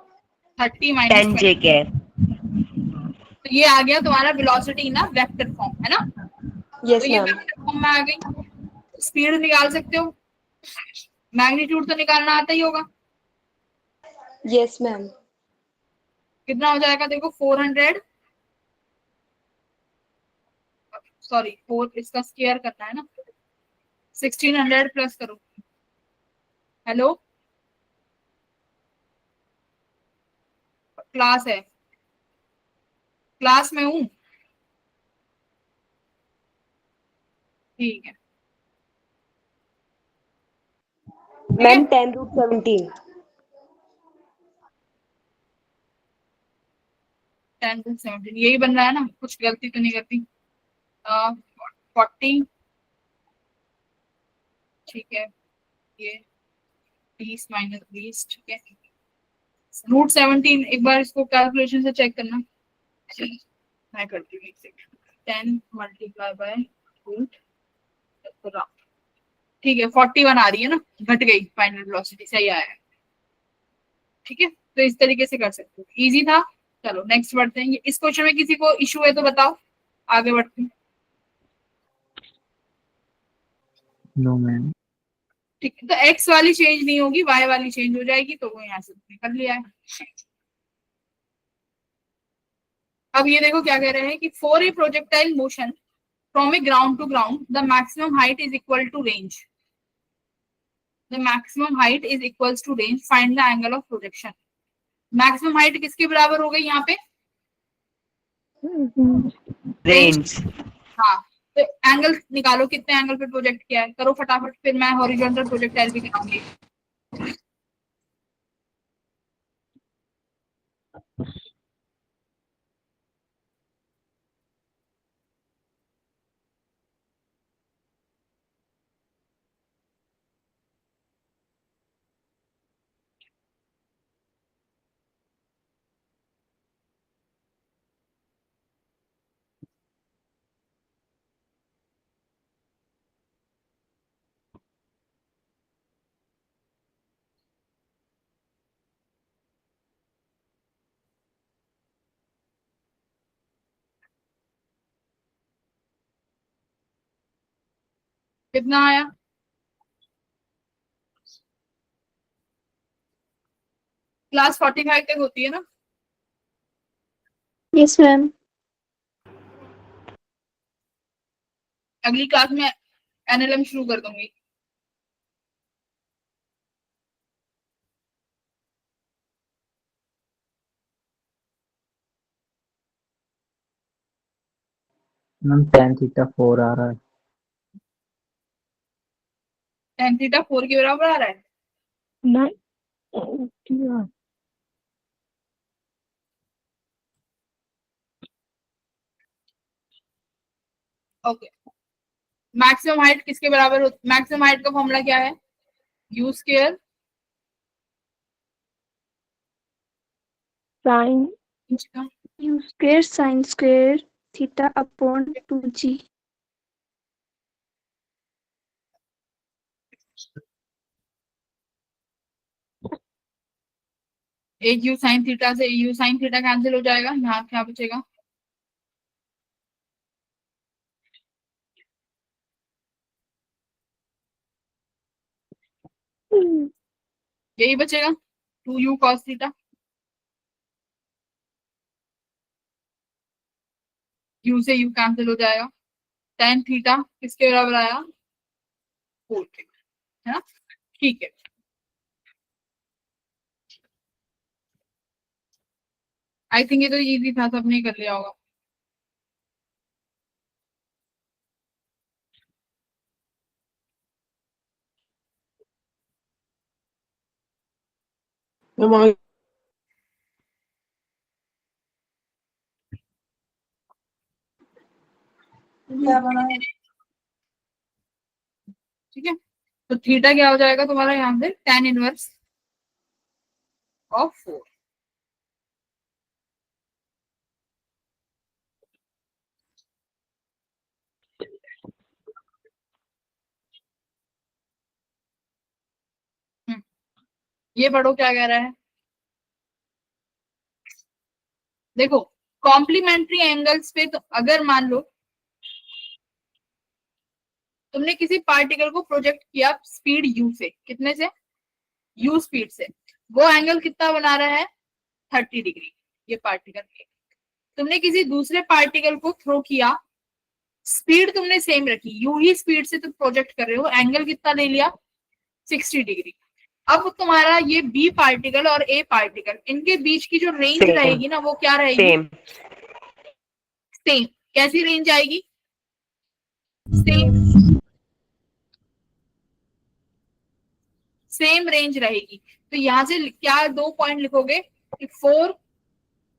30 माइनस 10 जे कैप। तो ये आ गया तुम्हारा वेलोसिटी ना वेक्टर फॉर्म, है ना, यस तो ये मैम। वेक्टर फॉर्म में आ गई। स्पीड निकाल सकते हो, मैग्नीट्यूड तो निकालना आता ही होगा, यस मैम। कितना हो जाएगा देखो 400, सॉरी 4 इसका स्क्वायर करना है ना, 1600 प्लस करो। हेलो क्लास है, क्लास में हूँ, ठीक है, मैम 10√17। 10 to 17 यही बन रहा है ना, कुछ गलती तो नहीं करती। 40, ठीक है, ये 30 माइनस 20, ठीक है, √17, एक बार इसको कैलकुलेशन से चेक करना, मैं करती हूँ, 10 मल्टीप्लाई बाय रूट, ठीक है 41 आ रही है ना, घट गई फाइनल वेलोसिटी, सही आया है, ठीक है, तो इस तरीके से कर सकते हो, इजी था। चलो नेक्स्ट बढ़ते हैं, इस क्वेश्चन में किसी को इशू है तो बताओ, आगे बढ़ते हैं। No ma'am. ठीक है, तो एक्स वाली चेंज नहीं होगी, वाई वाली चेंज हो जाएगी, तो वो यहाँ से कर लिया है। अब ये देखो क्या कह रहे हैं कि for a projectile motion from a ground to ground the maximum height is equal to range, the maximum height is equals to range, find the angle of projection. Maximum height किसके बराबर हो गई यहाँ पे, रेंज। हाँ, तो angle निकालो, कितने एंगल पे प्रोजेक्ट किया है, करो फटाफट, फिर मैं हॉरिजॉन्टल प्रोजेक्टाइल भी कराऊंगी। कितना आया? क्लास 45 तक होती है ना? Yes ma'am. अगली क्लास में एनएलएम शुरू कर दूंगी। मैम tan थीटा 4 आ रहा है। tan थीटा 4 के बराबर आ रहा है। नहीं, ओके, मैक्सिमम हाइट किसके बराबर होती, मैक्सिमम हाइट का फॉर्मूला क्या है? यू स्क्वायर साइन इंच का, you square sine square theta upon 2g। एक यू साइन थीटा से यू साइन थीटा कैंसिल हो जाएगा, यहाँ क्या बचेगा? यही बचेगा, 2u cos थीटा। यू से यू कैंसिल हो जाएगा। tan थीटा किसके बराबर आया? 4 के, है ना? ठीक है, आई थिंक ये तो इजी था, सबने कर लिया होगा। ठीक है, तो थीटा क्या हो जाएगा तुम्हारा यहाँ से? tan inverse of 4। ये पढ़ो क्या कह रहा है, देखो कॉम्प्लीमेंट्री एंगल्स पे, तो अगर मान लो तुमने किसी पार्टिकल को प्रोजेक्ट किया स्पीड u से, कितने से? u स्पीड से, वो एंगल कितना बना रहा है? 30 डिग्री। ये पार्टिकल के, तुमने किसी दूसरे पार्टिकल को थ्रो किया, स्पीड तुमने सेम रखी, यू ही स्पीड से तुम प्रोजेक्ट कर रहे हो, एंगल कितना ले लिया? 60 डिग्री। अब तुम्हारा ये बी पार्टिकल और ए पार्टिकल, इनके बीच की जो रेंज Same. रहेगी ना, वो क्या रहेगी? सेम। सेम। कैसी रेंज आएगी? सेम, सेम रेंज रहेगी। तो यहां से क्या दो पॉइंट लिखोगे कि 4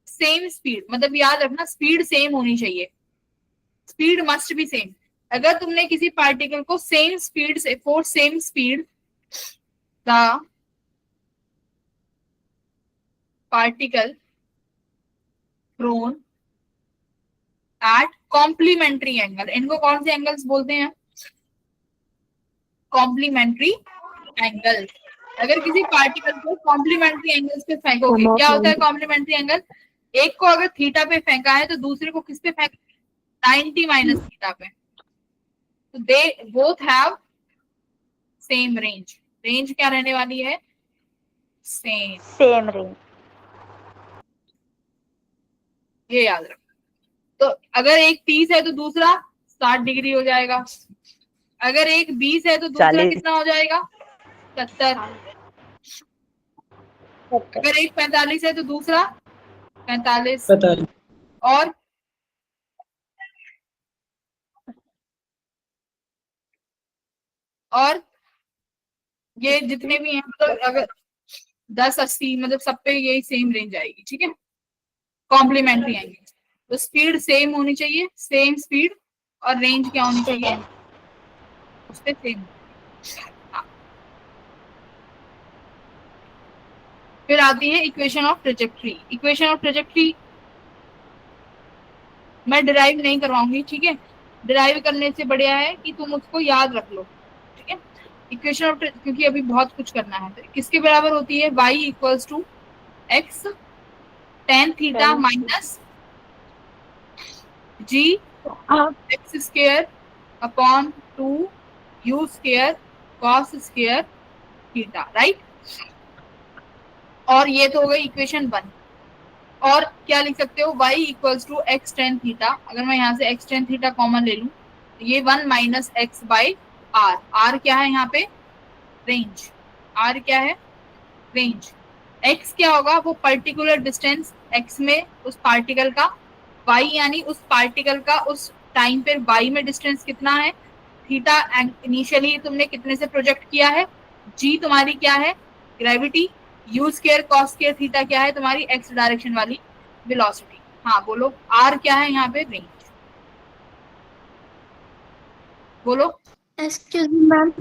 सेम स्पीड, मतलब याद रखना स्पीड सेम होनी चाहिए, स्पीड मस्ट बी सेम। अगर तुमने किसी पार्टिकल को सेम स्पीड से, 4 same speed the particle thrown at complementary angle, इनको कौन से एंगल्स बोलते हैं? Complementary angle. अगर किसी पार्टिकल को कॉम्प्लीमेंट्री एंगल्स पे फेंकोगे, क्या होता है कॉम्प्लीमेंट्री एंगल? एक को अगर थीटा पे फेंका है तो दूसरे को किस पे फेंक? 90 माइनस थीटा पे। तो they both have same range. Range क्या रहने वाली है? सेम। Same range. ये याद रखो। तो अगर एक 30 है तो दूसरा 60 डिग्री हो जाएगा, अगर एक 20 है तो दूसरा 40। कितना हो जाएगा? 70। अगर एक 45 है तो दूसरा 45। और और ये जितने भी हैं मतलब अगर 10-80 मतलब सब पे यही सेम रेंज आएगी, ठीक है, कॉम्प्लीमेंट्री आएंगे। तो स्पीड सेम होनी चाहिए, सेम स्पीड, और रेंज क्या होनी चाहिए, उस पे सेम। फिर आती है equation of trajectory. Equation of trajectory मैं डिराइव नहीं करवाऊंगी, ठीक है, डिराइव करने से बढ़िया है कि तुम उसको याद रख लो, ठीक है। इक्वेशन ऑफ, क्योंकि अभी बहुत कुछ करना है, तो किसके बराबर होती है, y equals to x tan theta minus g आप x square upon 2 u square cos square theta, right. और ये तो हो गई इक्वेशन 1। और क्या लिख सकते हो, y equals to x tan theta, अगर मैं यहाँ से एक्स टेन थीटा कॉमन ले लूं तो ये 1 माइनस एक्स बाई आर। आर क्या है यहाँ पे, रेंज। आर क्या है, रेंज। x क्या होगा, वो पर्टिकुलर डिस्टेंस x में उस पार्टिकल का, y यानी उस पार्टिकल का उस टाइम पे y में डिस्टेंस कितना है, थीटा इनिशियली तुमने कितने से प्रोजेक्ट किया है, g तुम्हारी क्या है, gravity, u square cos square theta क्या है, तुम्हारी x डायरेक्शन वाली वेलोसिटी। हाँ बोलो, r क्या है यहाँ पे, रेंज। बोलो, एक्सक्यूज मी मैम,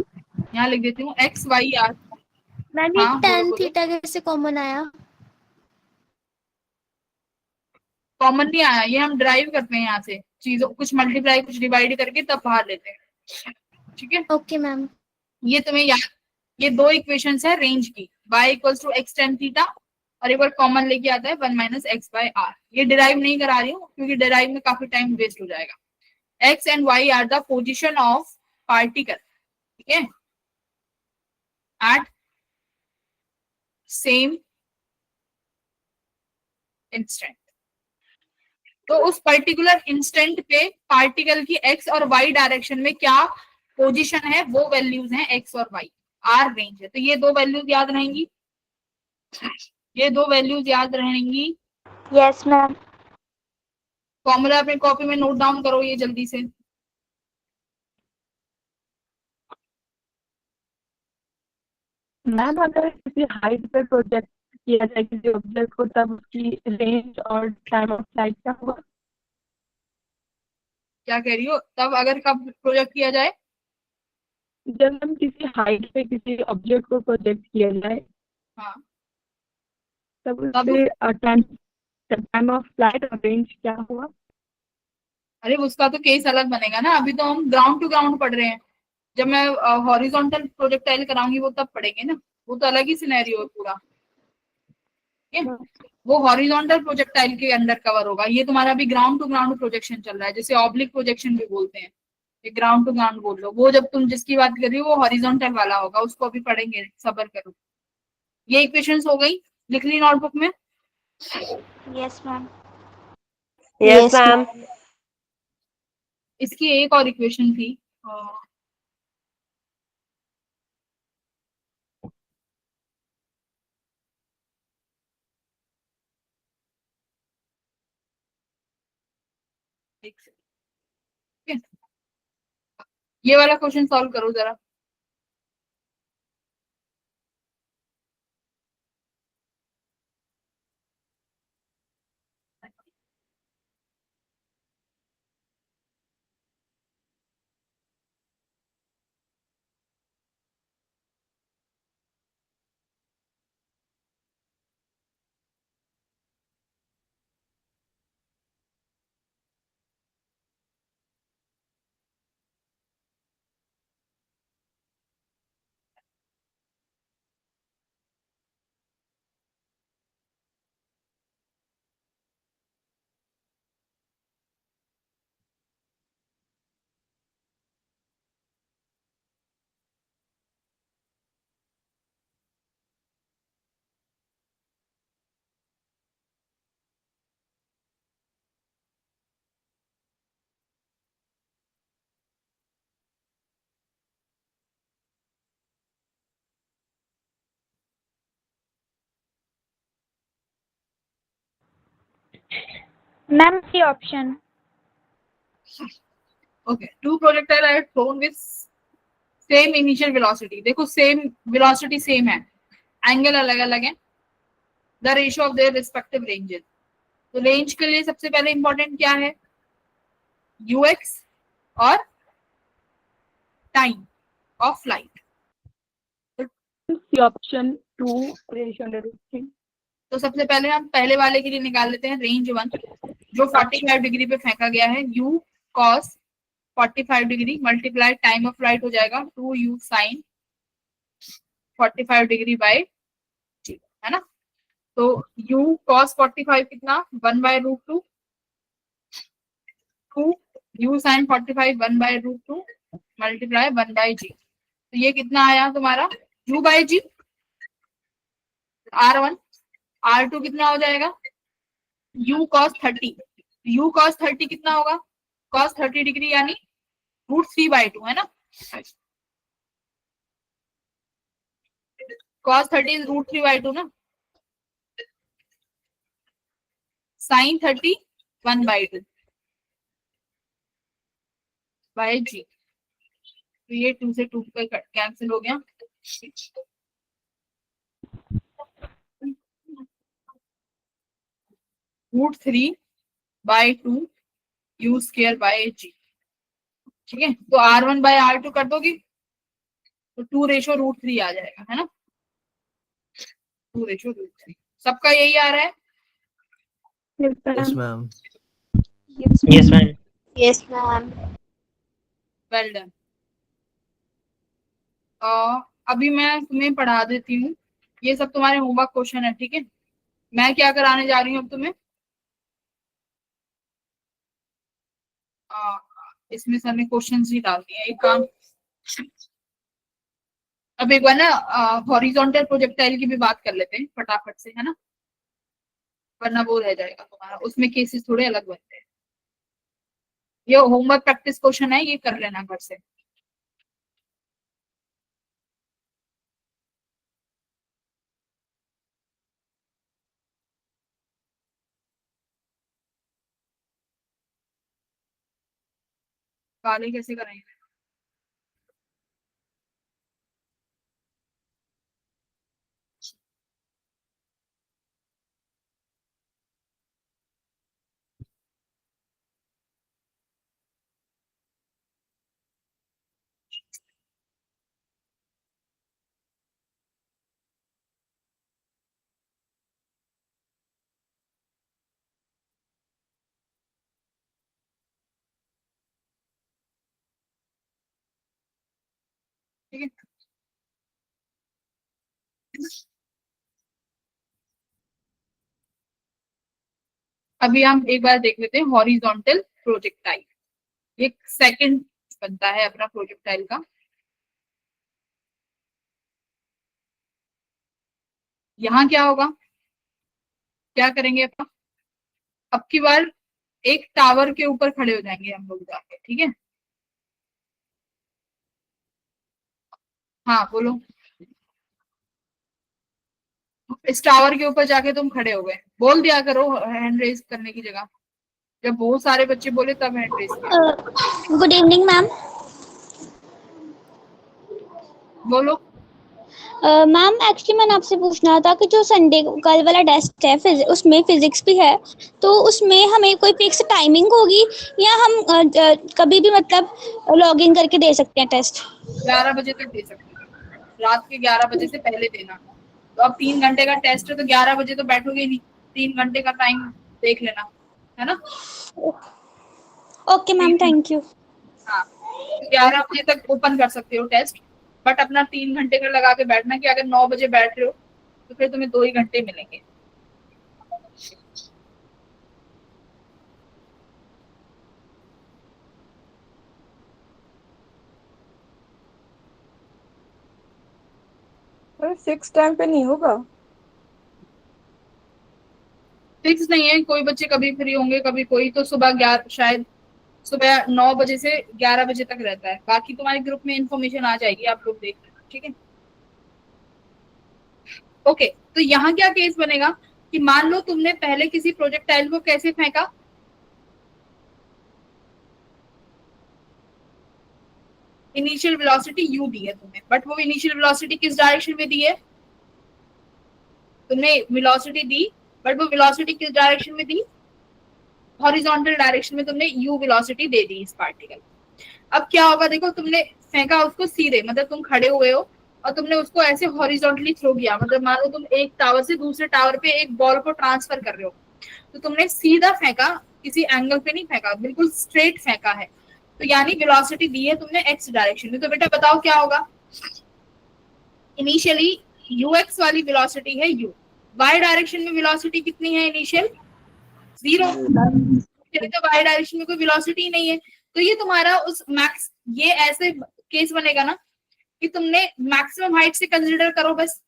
यहाँ लिख देती हूँ x y r। मैम ये हाँ बोलो टेन बोलो, थीटा कैसे कॉमन आया? कॉमन नहीं आया, ये हम ड्राइव करते हैं यहाँ से चीजों, कुछ मल्टीप्लाई कुछ डिवाइड करके तब बाहर लेते हैं, ठीक है। Okay ma'am. ये तुम्हें याद, ये दो इक्वेशंस है रेंज की, y equals to x tan theta, और एक बार कॉमन लेके आता है 1 माइनस एक्स बाय आर। ये डिराइव नहीं करा रही हूँ क्योंकि डिराइव में काफी टाइम वेस्ट हो जाएगा। x एंड y are the position of particle, ठीक है, एट सेम इंस्टेंट। तो उस पर्टिकुलर इंस्टेंट पे पार्टिकल की एक्स और वाई डायरेक्शन में क्या पोजीशन है, वो वैल्यूज हैं एक्स और वाई, आर रेंज है। तो ये दो वैल्यूज याद रहेंगी, ये दो वैल्यूज याद रहेंगी। Yes ma'am. फॉर्मूला अपने कॉपी में नोट डाउन करो ये जल्दी से। मैम अगर किसी हाइट पे प्रोजेक्ट किया जाए किसी ऑब्जेक्ट को, तब उसकी रेंज और टाइम ऑफ फ्लाइट क्या होगा? क्या कह रही हो, तब अगर कब प्रोजेक्ट किया जाए, जब हम किसी हाइट पे किसी ऑब्जेक्ट को प्रोजेक्ट किया जाए, हाँ तब तब, उससे टाइम टाइम ऑफ फ्लाइट और रेंज क्या होगा? अरे उसका तो केस अलग बनेगा ना, अभी तो हम ग्राउंड टू ग्राउंड पढ़ रहे हैं। जब मैं हॉरिजॉन्टल प्रोजेक्टाइल कराऊंगी वो तब पढ़ेंगे ना, वो तो अलग ही सिनेरियो है पूरा, ठीक है। वो हॉरिजॉन्टल प्रोजेक्टाइल के अंडर कवर होगा, ये तुम्हारा अभी ग्राउंड टू ग्राउंड प्रोजेक्शन चल रहा है, जिसे ऑब्लिक प्रोजेक्शन भी बोलते हैं। ये ग्राउंड टू ग्राउंड बोल लो, वो जब तुम जिसकी बात कर रही हो वो हॉरिजॉन्टल वाला होगा, उसको अभी पढ़ेंगे, सब्र करो। ये इक्वेशंस हो गई, लिख ली नोटबुक में। Yes ma'am. Yes, ma'am. इसकी एक और इक्वेशन थी, एक second, ठीक है? ये वाला क्वेश्चन सॉल्व करो जरा। Ma'am C option. Okay, two projectile are thrown with same initial velocity, देखो सेम वेलोसिटी सेम है, एंगल अलग अलग है, the ratio of their respective ranges. तो रेंज के लिए सबसे पहले इंपॉर्टेंट क्या है, यूएक्स और time of flight. Option 2 ratio under root 3। तो सबसे पहले हम पहले वाले के लिए निकाल लेते हैं रेंज 1, जो 45 डिग्री पे फेंका गया है, u cos 45 degree multiply time of flight हो जाएगा 2u sin 45 degree by g, है ना। तो u cos 45 कितना, 1/√2, 2 u sin 45 1/√2 मल्टीप्लाई 1/g। तो ये कितना आया तुम्हारा u/g। r1 r2 कितना हो जाएगा, u cos 30, u cos 30 कितना होगा, cos 30 डिग्री यानी √3/2, है ना। cos 30 इज √3/2 ना। sin 30 1/2 bye g. तो ये 2 से 2 पे कैंसिल हो गया। √3/2 u स्क्वायर बाय जी, ठीक है। तो r1/r2 कर दोगी तो 2:√3 आ जाएगा, है ना, 2:√3। सबका यही आ रहा है। Yes, ma'am. Yes, ma'am. Yes, ma'am. Well done. अभी मैं तुम्हें पढ़ा देती हूँ, ये सब तुम्हारे होमवर्क क्वेश्चन है, ठीक है। मैं क्या कराने जा रही हूँ अब तुम्हें, इसमें सर ने क्वेश्चन ही डाल दिए। एक काम, अब एक बार ना हॉरिजॉन्टल प्रोजेक्टाइल की भी बात कर लेते हैं फटाफट से, है ना, वरना वो रह जाएगा तुम्हारा, उसमें केसेस थोड़े अलग बनते हैं। ये होमवर्क प्रैक्टिस क्वेश्चन है, ये कर लेना घर से। काले कैसे करेंगे, ठीक है। अभी हम एक बार देख लेते हैं हॉरिजॉन्टल प्रोजेक्टाइल। एक सेकंड बनता है अपना प्रोजेक्टाइल का। यहाँ क्या होगा, क्या करेंगे अपन, अब की बार एक टावर के ऊपर खड़े हो जाएंगे हम लोग जाके, ठीक है। हाँ बोलो, इस टावर के ऊपर जाके तुम खड़े हो गए, बोल दिया करो हैंड रेज करने की जगह, जब बहुत सारे बच्चे बोले तब हैंड रेज करो। Good evening, ma'am. बोलो। मैम एक्चुअली मैंने आपसे पूछना था कि जो संडे कल वाला टेस्ट है उसमें फिजिक्स भी है, तो उसमें हमें कोई फिक्स टाइमिंग होगी या हम कभी भी मतलब लॉग इन करके दे सकते हैं टेस्ट? 11 बजे तक दे सकते हो, रात के 11 बजे से पहले देना। तो अब 3 घंटे का टेस्ट है तो 11 बजे तो बैठोगे नहीं, 3 घंटे का टाइम देख लेना, है ना। Okay ma'am, thank you. हाँ, 11 बजे तक ओपन कर सकते हो टेस्ट, बट अपना 3 घंटे का लगा के बैठना कि अगर 9 बजे बैठ रहे हो तो फिर तुम्हें 2 ही घंटे मिलेंगे। फिक्स टाइम पे नहीं होगा? फिक्स नहीं है, कोई बच्चे कभी फ्री होंगे कभी कोई, तो सुबह 11 शायद सुबह 9 बजे से 11 बजे तक रहता है। बाकी तुम्हारे ग्रुप में इंफॉर्मेशन आ जाएगी, आप लोग देख लेना, ठीक है। ओके, तो यहाँ क्या केस बनेगा कि मान लो तुमने पहले किसी प्रोजेक्टाइल को कैसे फेंका, इनिशियल वेलोसिटी u दी है तुम्हें, बट वो इनिशियल वेलोसिटी किस डायरेक्शन में दी है? तुमने वेलोसिटी दी, बट वो वेलोसिटी किस डायरेक्शन में दी? हॉरिजॉन्टल डायरेक्शन में तुमने u वेलोसिटी दे दी इस पार्टिकल। अब क्या होगा देखो, तुमने फेंका उसको सीधे, मतलब तुम खड़े हुए हो और तुमने उसको ऐसे हॉरिजॉन्टली थ्रो किया, मतलब मान लो तुम एक टावर से दूसरे टावर पे एक बॉल को ट्रांसफर कर रहे हो, तो तुमने सीधा फेंका, किसी एंगल पे नहीं फेंका, बिल्कुल स्ट्रेट फेंका है, तो यानी वेलोसिटी दी है तुमने x डायरेक्शन में। तो बेटा बताओ क्या होगा? इनिशियली ux वाली वेलोसिटी है u, y डायरेक्शन में वेलोसिटी कितनी है इनिशियल? 0। तो y डायरेक्शन में कोई वेलोसिटी नहीं है, तो ये तुम्हारा उस मैक्स, ये ऐसे केस बनेगा ना कि तुमने मैक्सिमम हाइट से कंसीडर करो बस,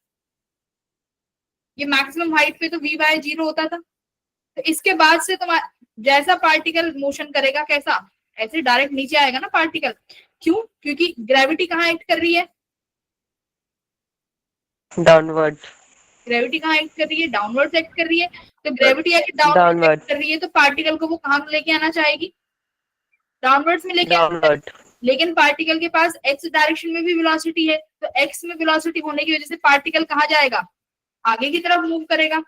ये मैक्सिमम हाइट पे तो v बाय 0 होता था, तो इसके बाद से तुम्हारा जैसा पार्टिकल मोशन करेगा कैसा, ऐसे डायरेक्ट नीचे आएगा ना पार्टिकल। क्यों? क्योंकि ग्रेविटी कहाँ एक्ट कर रही है? डाउनवर्ड। ग्रेविटी कहाँ एक्ट कर रही है? डाउनवर्ड एक्ट कर रही है। तो ग्रेविटी अगर डाउनवर्ड एक्ट कर रही है तो पार्टिकल को वो कहाँ लेके आना चाहेगी? डाउनवर्ड्स में लेके डाउनवर्ड। लेकिन पार्टिकल के पास x डायरेक्शन में भी वेलोसिटी है, तो x में वेलोसिटी होने की वजह से पार्टिकल कहाँ जाएगा? आगे की तरफ मूव करेगा,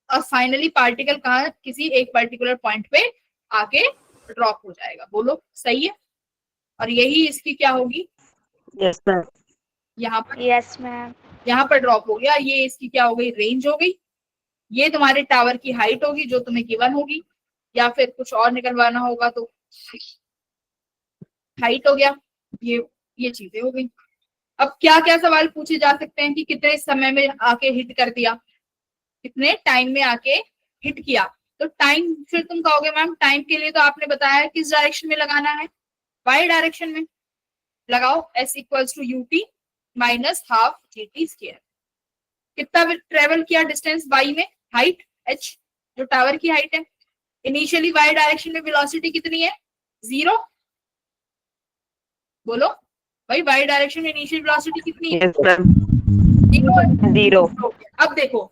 और फाइनली पार्टिकल कहाँ, किसी एक पर्टिकुलर पॉइंट पे आके ड्रॉप हो जाएगा। बोलो सही है? और यही इसकी क्या होगी? Yes ma'am. यहाँ पर, यस मैम। यहाँ पर ड्रॉप हो गया, ये इसकी क्या हो गई? रेंज हो गई। ये तुम्हारे टावर की हाइट होगी जो तुम्हें गिवन होगी, या फिर कुछ और निकलवाना होगा तो हाइट हो गया। ये चीजें हो गई। अब क्या क्या सवाल पूछे जा सकते हैं कि कितने समय में आके हिट कर दिया, कितने टाइम में आके हिट किया। तो टाइम फिर तुम कहोगे मैम टाइम के लिए तो आपने बताया किस डायरेक्शन में लगाना है? वाई डायरेक्शन में लगाओ। s इक्वल्स टू ut माइनस हाफ gt स्क्वायर। कितना ट्रेवल किया डिस्टेंस y में? हाइट h, जो टावर की हाइट है। इनिशियली y डायरेक्शन में वेलोसिटी कितनी है? 0। बोलो भाई, y डायरेक्शन में इनिशियल वेलोसिटी कितनी है? Yes ma'am. 0। अब देखो,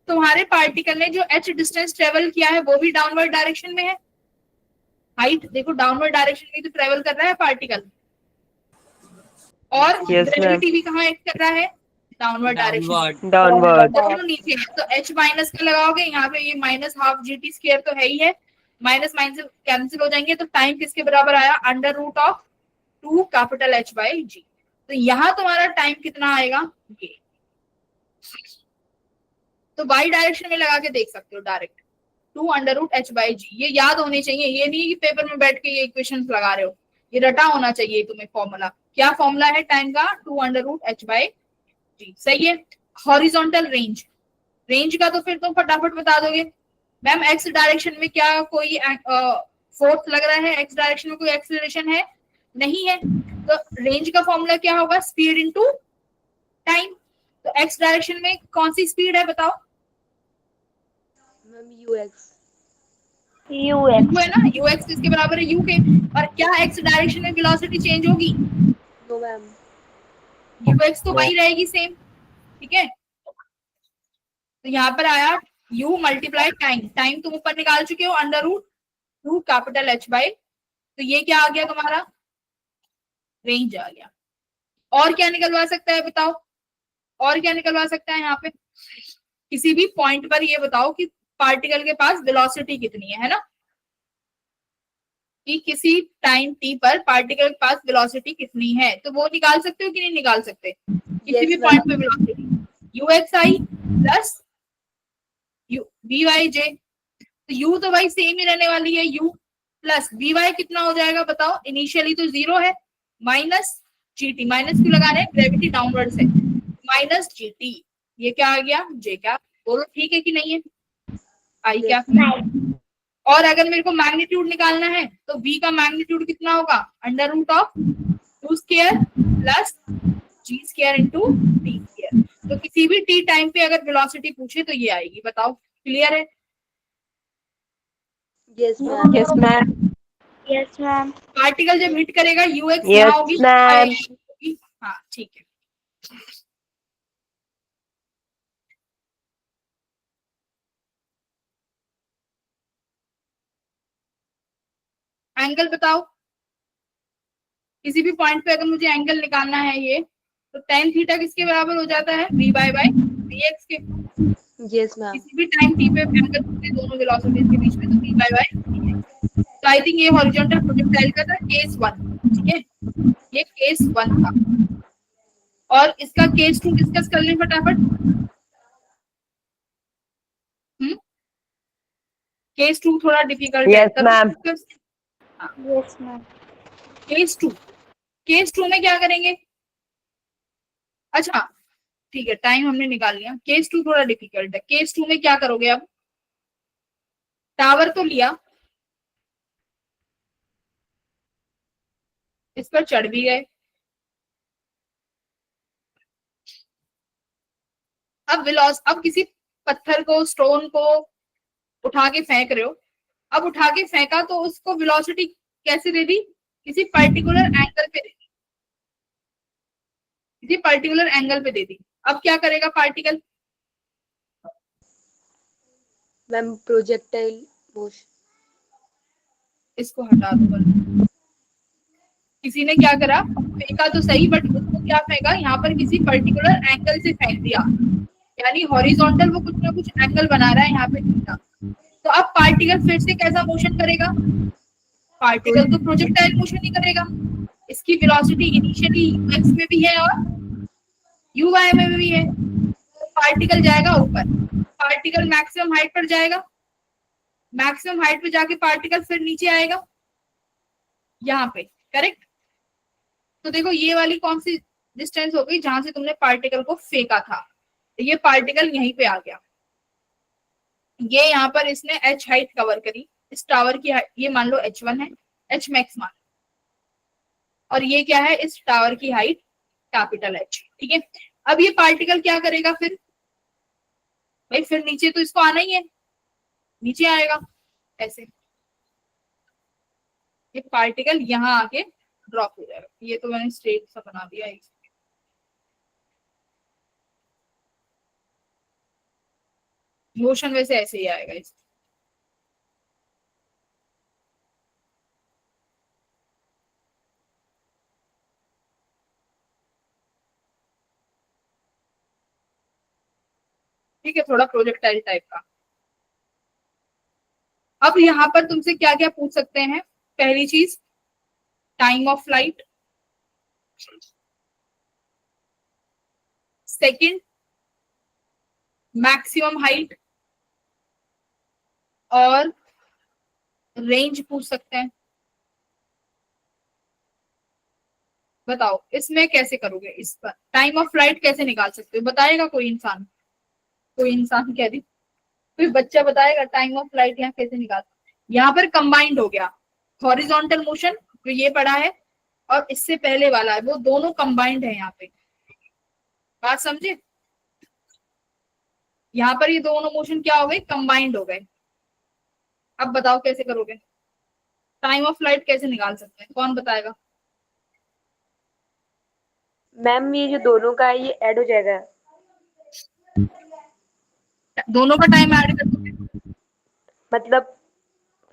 तुम्हारे पार्टिकल ने जो h डिस्टेंस ट्रेवल किया है वो भी डाउनवर्ड डायरेक्शन में है। हाइट देखो डाउनवर्ड डायरेक्शन में तो ट्रेवल कर रहा है पार्टिकल, और ग्रेविटी भी कहाँ एक्ट कर रहा है? Downward direction. डाउनवर्ड। दोनों नीचे है, तो h माइनस का लगाओगे, यहाँ पे ये माइनस हाफ gt स्क्वायर तो है ही है, माइनस माइनस कैंसिल हो जाएंगे, तो टाइम किसके बराबर आया? Under root of 2 capital H by g. तो यहाँ तुम्हारा टाइम कितना आएगा? ये तो y डायरेक्शन में लगा के देख सकते हो direct, 2 under root H by g. ये याद होने चाहिए, ये नहीं कि पेपर में बैठ के ये इक्वेशंस लगा रहे हो, ये रटा होना चाहिए तुम्हें फॉर्मूला। क्या फॉर्मूला है टाइम का? 2 अंडर रूट H बाई जी। सही है। हॉरिजॉन्टल रेंज, रेंज का तो फिर तुम फटाफट बता दोगे मैम। एक्स डायरेक्शन में क्या कोई फोर्स लग रहा है? एक्स डायरेक्शन में कोई एक्सीलरेशन है? नहीं है। तो रेंज का फॉर्मूला क्या होगा? Speed into time. तो एक्स डायरेक्शन में कौन सी स्पीड है बताओ? Ma'am ux। u है ना, ux किसके बराबर है? u के। और क्या एक्स डायरेक्शन में वेलोसिटी चेंज होगी? No ma'am. ux तो वही रहेगी सेम, ठीक है। तो यहाँ पर आया u मल्टीप्लाई टाइम, टाइम तुम ऊपर निकाल चुके हो under root 2 capital H by, तो ये क्या आ गया तुम्हारा? रेंज आ गया। और क्या निकलवा सकता है बताओ? और क्या निकलवा सकता है यहाँ पे? किसी भी पॉइंट पर ये बताओ कि पार्टिकल के पास वेलोसिटी कितनी है ना, कि किसी टाइम t पर पार्टिकल के पास वेलोसिटी कितनी है, तो वो निकाल सकते हो कि नहीं निकाल सकते? किसी भी पॉइंट पे velocity uxi plus vy j, तो u तो भाई सेम ही रहने वाली है, u प्लस vy कितना हो जाएगा बताओ? इनिशियली तो 0 है, माइनस gt, माइनस क्यों लगा रहे हैं? ग्रेविटी डाउनवर्ड से, माइनस gt। ये क्या आ गया? j क्या? बोलो ठीक है कि नहीं है? आई क्या? और अगर मेरे को मैग्नीट्यूड निकालना है तो v का मैग्नीट्यूड कितना होगा? Under root of 2 square plus g square into t square. तो किसी भी t टाइम पे अगर वेलोसिटी पूछे तो ये आएगी। बताओ क्लियर है? Yes ma'am. Yes ma'am. Yes ma'am. Particle जब हिट करेगा ux Yes, यहाँ होगी, ma'am. हाँ ठीक है। एंगल बताओ। किसी भी पॉइंट पे अगर मुझे एंगल निकालना है ये, तो tan थीटा किसके बराबर हो जाता है, v बाय dx के। Yes ma'am. किसी भी टाइम t पे एंगल होते हैं दोनों वेलोसिटीज के बीच में, तो v बाय dx। तो आई थिंक ये हॉरिजॉन्टल प्रोजेक्टाइल का था केस 1, ठीक है, ये केस 1 था। और इसका केस 2 डिस्कस कर लें फटाफट। केस 2 थोड़ा डिफिकल्ट है। Yes ma'am. Yes ma'am. Case 2 में क्या करेंगे? अच्छा ठीक है, टाइम हमने निकाल लिया। केस 2 थोड़ा डिफिकल्ट है। केस 2 में क्या करोगे अब? टावर तो लिया, इस पर चढ़ भी गए। अब किसी पत्थर को, स्टोन को उठा के फेंक रहे हो। अब उठा के फेंका तो उसको वेलोसिटी कैसे दे दी? किसी पर्टिकुलर एंगल पे दे दी, किसी पर्टिकुलर एंगल पे दे दी। अब क्या करेगा पार्टिकल? Ma'am projectile motion. इसको हटा दो बस। किसी ने क्या करा, फेंका तो सही, बट उसको क्या फेंका, यहाँ पर किसी पर्टिकुलर एंगल से फेंक दिया, यानी हॉरिजॉन्टल वो कुछ ना कुछ एंगल बना रहा है यहाँ पे थीटा। तो अब पार्टिकल फिर से कैसा मोशन करेगा? पार्टिकल तो प्रोजेक्टाइल मोशन ही करेगा। इसकी वेलोसिटी इनिशियली x में भी है और uy में भी है। तो पार्टिकल जाएगा ऊपर, पार्टिकल मैक्सिमम हाइट पर जाएगा, मैक्सिमम हाइट पे जाके पार्टिकल फिर नीचे आएगा यहाँ पे, करेक्ट। तो देखो ये वाली कौन सी डिस्टेंस हो गई जहां से तुमने पार्टिकल को फेंका था, तो ये पार्टिकल यहीं पे आ गया। ये यहाँ पर इसने h हाइट कवर करी, इस टावर की ये मान लो h1 है, h मैक्स मान, और ये क्या है, इस टावर की हाइट कैपिटल H, ठीक है। अब ये पार्टिकल क्या करेगा फिर? भाई फिर नीचे तो इसको आना ही है, नीचे आएगा ऐसे, ये पार्टिकल यहाँ आके ड्रॉप हो जाएगा। ये तो मैंने स्ट्रेट सा बना दिया है, मोशन वैसे ऐसे ही आएगा इस। ठीक है, थोड़ा प्रोजेक्टाइल टाइप का। अब यहाँ पर तुमसे क्या क्या पूछ सकते हैं? पहली चीज time of flight, second maximum height, और रेंज पूछ सकते हैं। बताओ इसमें कैसे करोगे? इस पर टाइम ऑफ फ्लाइट कैसे निकाल सकते हो? बताएगा कोई इंसान? कोई इंसान कह दी, कोई बच्चा बताएगा टाइम ऑफ फ्लाइट यहाँ कैसे निकाल? यहाँ पर कंबाइंड हो गया हॉरिजॉन्टल मोशन जो ये पड़ा है और इससे पहले वाला है, वो दोनों कंबाइंड है यहाँ पे। बात समझे? यहाँ पर ये दोनों मोशन क्या हो गए? कंबाइंड हो गए। अब बताओ कैसे करोगे? टाइम ऑफ फ्लाइट कैसे निकाल सकते हैं? कौन बताएगा? मैम ये जो दोनों का है ये ऐड हो जाएगा। दोनों का टाइम ऐड कर दोगे? मतलब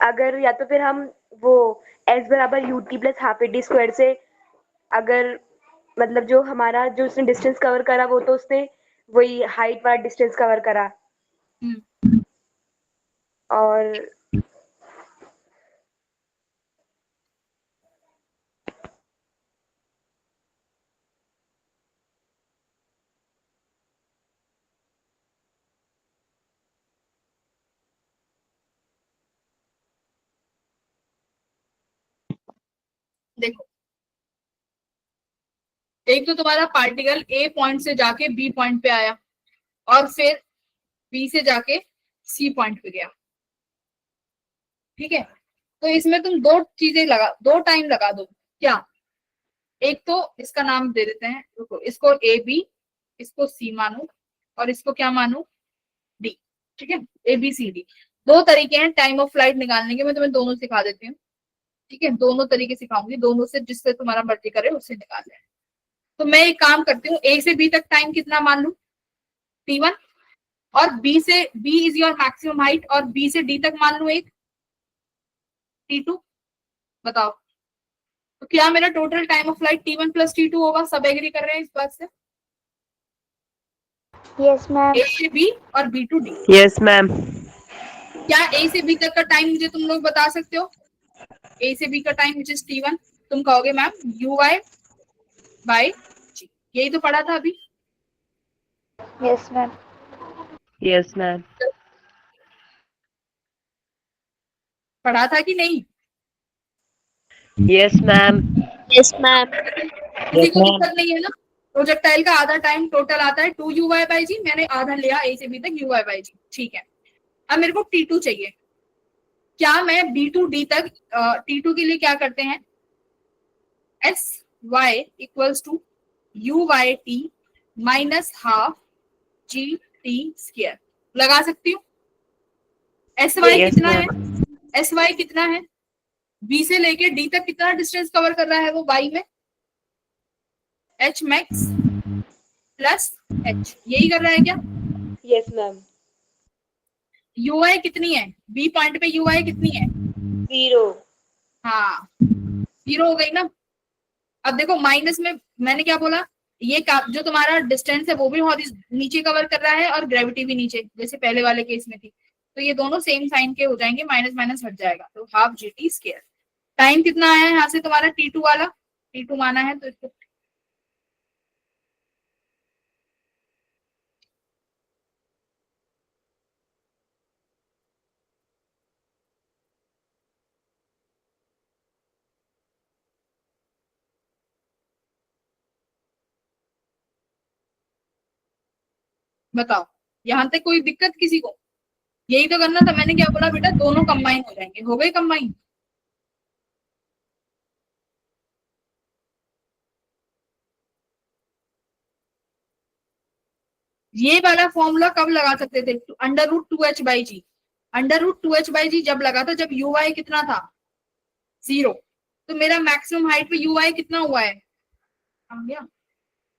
अगर या तो फिर हम वो s बराबर ut plus half a t square से, अगर मतलब जो हमारा जो उसने डिस्टेंस कवर करा वो तो उसने वही हाइट वाला डिस्टेंस कवर करा, और देखो एक तो तुम्हारा पार्टिकल ए पॉइंट से जाके बी पॉइंट पे आया और फिर बी से जाके सी पॉइंट पे गया, ठीक है। तो इसमें तुम दो टाइम लगा दो। क्या? एक तो इसका नाम दे देते हैं, रुको, इसको ए बी, इसको सी मानो, और इसको क्या मानो? डी, ठीक है। ए बी सी डी दो तरीके हैं टाइम ऑफ फ्लाइट निकालने के। मैं तुम्हें दोनों सिखा देती हूँ, ठीक है। दोनों तरीके सिखाऊंगी, दोनों से जिससे तुम्हारा मर्जी करे उससे निकाल लें। तो मैं एक काम करती हूँ, ए से बी तक टाइम कितना मान लू? t1, और B is your maximum height, और बी से डी तक मान लू एक t2। बताओ तो क्या मेरा total time of flight T1 plus T2 होगा? सब एग्री कर रहे हैं इस बात से? Yes ma'am. A से B और B to D। Yes ma'am. क्या A से B तक का टाइम मुझे तुम लोग बता सकते हो? A से B का टाइम विच इज T1, तुम कहोगे मैम UI बाय G। यही तो पढ़ा था अभी। Yes ma'am. Yes ma'am. पढ़ा था कि नहीं? Yes ma'am. Yes ma'am. किसी Yes, को ma'am. दिक्कत नहीं है ना? प्रोजेक्टाइल का आधा टाइम टोटल आता है 2UI बाय G, मैंने आधा लिया A से B तक UI बाय G, ठीक है। अब मेरे को T2 चाहिए। क्या मैं B to D तक T2 के लिए क्या करते हैं? SY equals to UYT minus half GT square लगा सकती हूँ। SY Yes, कितना है? ma'am. SY कितना है? B से लेके D तक कितना डिस्टेंस कवर कर रहा है वो Y में? H मैक्स प्लस H, यही कर रहा है क्या? Yes ma'am. UI कितनी है? B पॉइंट पे UI कितनी है? 0। हाँ 0 हो गई ना। अब देखो माइनस में मैंने क्या बोला, ये जो तुम्हारा डिस्टेंस है वो भी नीचे कवर कर रहा है और ग्रेविटी भी नीचे, जैसे पहले वाले केस में थी। तो ये दोनों सेम साइन के हो जाएंगे, माइनस माइनस हट जाएगा, तो हाफ GT स्क्वायर। टाइम कितना आया है यहाँ से तुम्हारा? T2 वाला, T2 माना है तो इसको बताओ। यहाँ तक कोई दिक्कत किसी को? यही तो करना था। मैंने क्या बोला बेटा, दोनों कंबाइन हो जाएंगे। हो गए कंबाइन? ये वाला फॉर्मूला कब लगा सकते थे? √2h/g। √2h/g जब लगा था, जब UI कितना था? 0। तो मेरा मैक्सिमम हाइट पे UI कितना हुआ है?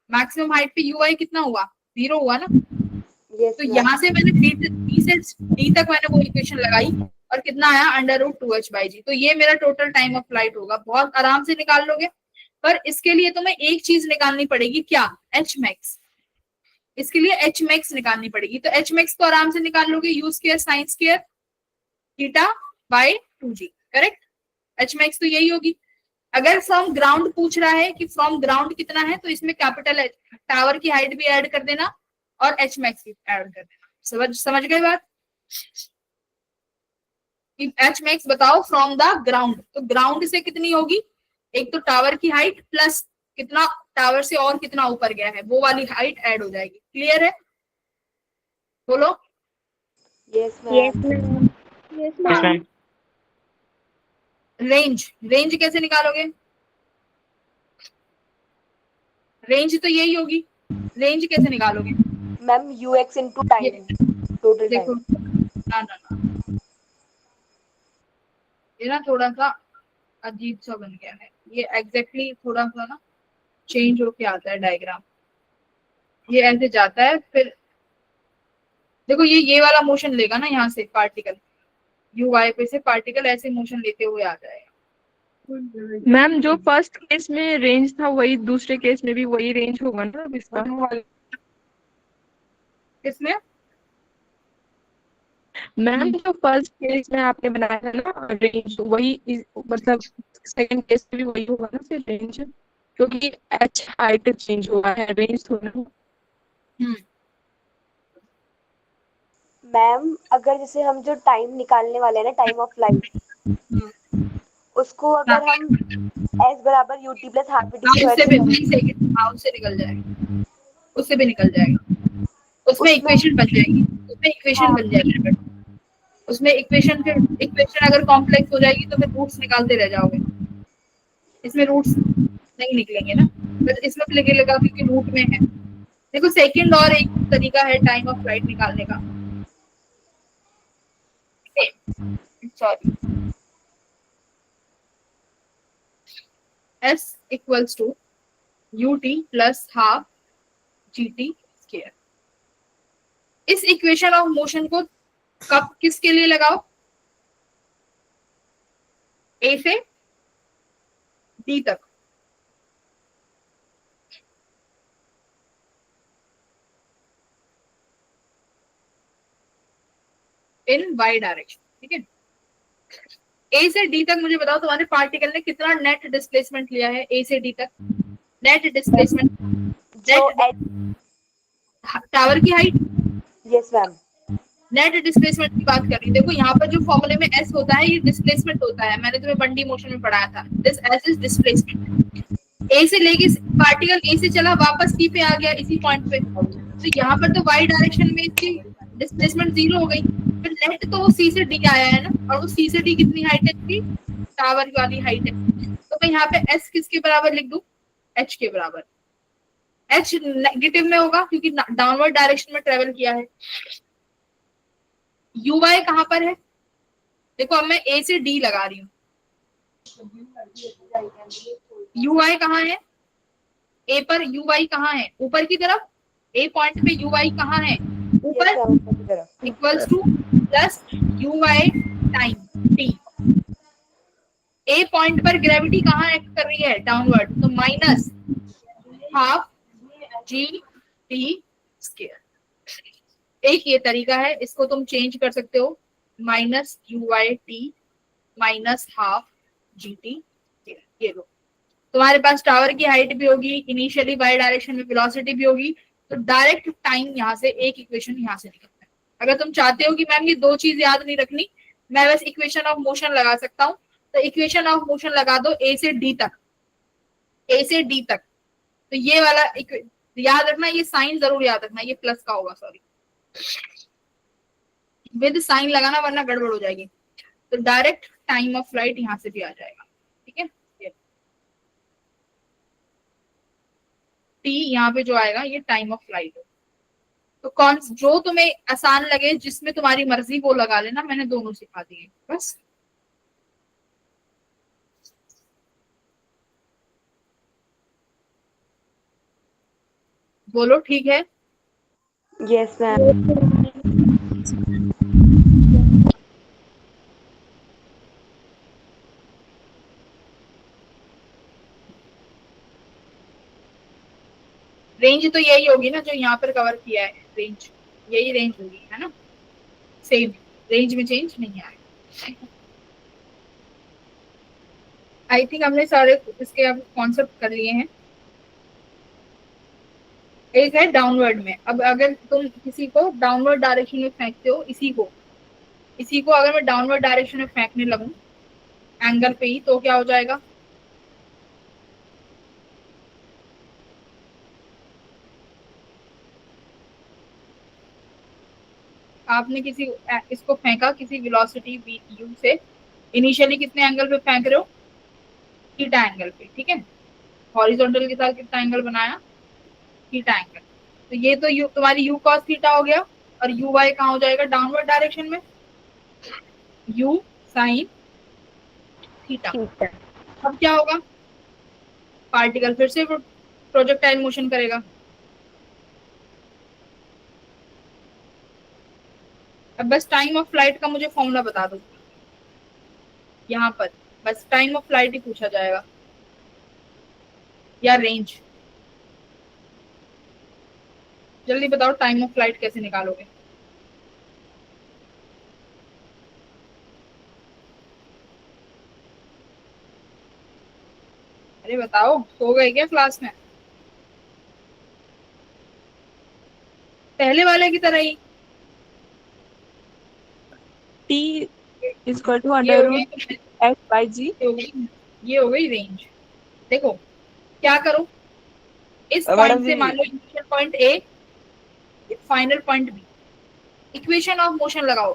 मैक्सिमम हाइट पे UI कितना हुआ? 0 हुआ ना। यस तो मैम। यहाँ से मैंने B से D तक मैंने वो इक्वेशन लगाई और कितना आया? √2h/g। तो ये मेरा टोटल टाइम ऑफ फ्लाइट होगा। बहुत आराम से निकाल लोगे, पर इसके लिए तुम्हें एक चीज निकालनी पड़ेगी। क्या? H max. इसके लिए H मैक्स निकालनी पड़ेगी। तो H मैक्स को आराम से निकाल लोगे, U square sine square theta by 2G, correct. H max तो यही होगी। अगर फ्रॉम ग्राउंड पूछ रहा है कि फ्रॉम ग्राउंड कितना है, तो इसमें कैपिटल टावर की हाइट भी ऐड कर देना और H मैक्स भी ऐड कर देना। समझ गए बात? H मैक्स बताओ फ्रॉम द ग्राउंड, तो ग्राउंड से कितनी होगी? एक तो टावर की हाइट प्लस कितना टावर से और कितना ऊपर गया है, वो वाली हाइट ऐड हो जाएगी। क्लियर है? बोलो। Yes yes ma'am. Ma'am. Yes Yes, ma'am. ma'am. Range कैसे निकालोगे? रेंज तो यही होगी। रेंज कैसे निकालोगे? Ma'am UX into time, total देखो टाइम। ना ये ना थोड़ा सा अजीब सा बन गया है। ये एग्जैक्टली थोड़ा सा ना चेंज होके आता है डायग्राम। ये ऐसे जाता है, फिर देखो ये वाला मोशन लेगा ना, यहाँ से पार्टिकल UI पे से पार्टिकल ऐसे मोशन लेते हुए आ जाएगा। मैम जो फर्स्ट केस में रेंज था वही दूसरे केस में भी वही रेंज होगा ना अब इसका? किसमें? मैम जो फर्स्ट केस में आपने बनाया था ना रेंज, वही मतलब सेकंड केस में भी वही होगा ना फिर रेंज, क्योंकि H हाइट चेंज हुआ है, रेंज थोड़ा। मैम अगर जैसे हम जो टाइम निकालने वाले हैं ना, टाइम ऑफ फ्लाइट, उसको अगर हम S बराबर UT प्लस हाफ टी उससे स्क्वायर भी से उससे निकल जाएगा, उससे भी निकल जाएगा। उसमें उसमें इक्वेशन बन जाएगी, उसमें इक्वेशन बन जाएगी। उसमें इक्वेशन, फिर इक्वेशन अगर कॉम्प्लेक्स हो जाएगी तो फिर रूट्स निकालते रह जाओगे। इसमें रूट्स नहीं निकलेंगे ना, बस इसमें निकलेगा क्योंकि रूट में है। देखो सेकंड और एक तरीका है टाइम ऑफ फ्लाइट निकालने का। Sorry, S equals to UT plus half GT square. इस इक्वेशन ऑफ मोशन को कब किसके लिए लगाओ? A से डी तक। इन वाई डायरेक्शन, ठीक है। ए से डी तक मुझे बताओ तुम्हारे पार्टिकल ने कितना नेट डिस्प्लेसमेंट लिया है ए से डी तक। नेट डिस्प्लेसमेंट, जो टावर की height, yes ma'am, net displacement की बात कर रही हूँ। देखो यहाँ पर जो फॉर्मूले में एस होता है ये डिस्प्लेसमेंट होता है, मैंने तुम्हें 1D मोशन में पढ़ाया था। This S is displacement. A से लेके पार्टिकल ए से चला वापस सी पे आ गया इसी पॉइंट पे, तो यहाँ पर तो वाई डायरेक्शन में इसकी डिस्प्लेसमेंट 0 हो गई। फिर नेट तो वो सी से डी आया है ना, और वो सी से डी कितनी हाइट है इसकी, टावर वाली हाइट है। तो मैं यहाँ पे एस किसके बराबर लिख दूं, एच के बराबर। एच नेगेटिव में होगा क्योंकि डाउनवर्ड डायरेक्शन में ट्रेवल किया है। यू वाई कहां पर है, देखो अब मैं ए से डी लगा रही हूँ। यू वाई कहाँ है, ए पर यू वाई कहाँ है, ऊपर की तरफ। ए पॉइंट पे यू वाई कहाँ है, ऊपर, equals to plus U Y time T. A point पर ग्रेविटी कहाँ एक्ट कर रही है, डाउनवर्ड, तो minus half G T square. एक ये तरीका है, इसको तुम चेंज कर सकते हो, minus U Y T minus half जी टी। ये लो, तुम्हारे पास टावर की हाइट भी होगी, इनिशियली वाई डायरेक्शन में वेलोसिटी भी होगी, तो डायरेक्ट टाइम यहाँ से एक इक्वेशन यहाँ से निकलता है। अगर तुम चाहते हो कि मैम ये दो चीज याद नहीं रखनी, मैं बस इक्वेशन ऑफ मोशन लगा सकता हूँ, तो इक्वेशन ऑफ मोशन लगा दो ए से डी तक, ए से डी तक। तो ये वाला याद रखना, ये साइन जरूर याद रखना, ये प्लस का होगा, सॉरी, विद साइन लगाना वरना गड़बड़ हो जाएगी। तो डायरेक्ट टाइम ऑफ फ्लाइट यहां से भी आ जाएगा, ठीक है। टी यहाँ पे जो आएगा ये टाइम ऑफ फ्लाइट है। तो कौन जो तुम्हें आसान लगे, जिसमें तुम्हारी मर्जी वो लगा लेना, मैंने दोनों सिखा दिए बस। बोलो ठीक है। Yes ma'am. रेंज तो यही होगी ना जो यहाँ पर कवर किया है, रेंज यही रेंज होगी, है ना, सेम रेंज में चेंज नहीं आएगा। आई थिंक हमने सारे इसके अब कॉन्सेप्ट कर लिए हैं। एक है डाउनवर्ड में, अब अगर तुम किसी को डाउनवर्ड डायरेक्शन में फेंकते हो, इसी को अगर मैं डाउनवर्ड डायरेक्शन में फेंकने लगूं एंगल पे ही, तो क्या हो जाएगा, आपने किसी इसको फेंका किसी वेलोसिटी v u से, इनिशियली कितने एंगल पे फेंक रहे हो, थीटा एंगल पे, ठीक है। हॉरिजॉन्टल के साथ कितना एंगल बनाया, थीटा एंगल। तो ये तो यू तुम्हारी u cos थीटा हो गया, और u y कहाँ हो जाएगा डाउनवर्ड डायरेक्शन में, u sin थीटा। अब क्या होगा, पार्टिकल फिर से प्रोजेक्टाइल मोशन करेगा। अब बस टाइम ऑफ फ्लाइट का मुझे फॉर्मूला बता दो, यहाँ पर बस टाइम ऑफ फ्लाइट ही पूछा जाएगा या रेंज। जल्दी बताओ टाइम ऑफ फ्लाइट कैसे निकालोगे। अरे बताओ, सो गए क्या क्लास में, पहले वाले की तरह ही। T is equal to under root x by g। ये हो गई रेंज। देखो क्या करो, इस पॉइंट से मान लो initial point A, final point B, equation of motion लगाओ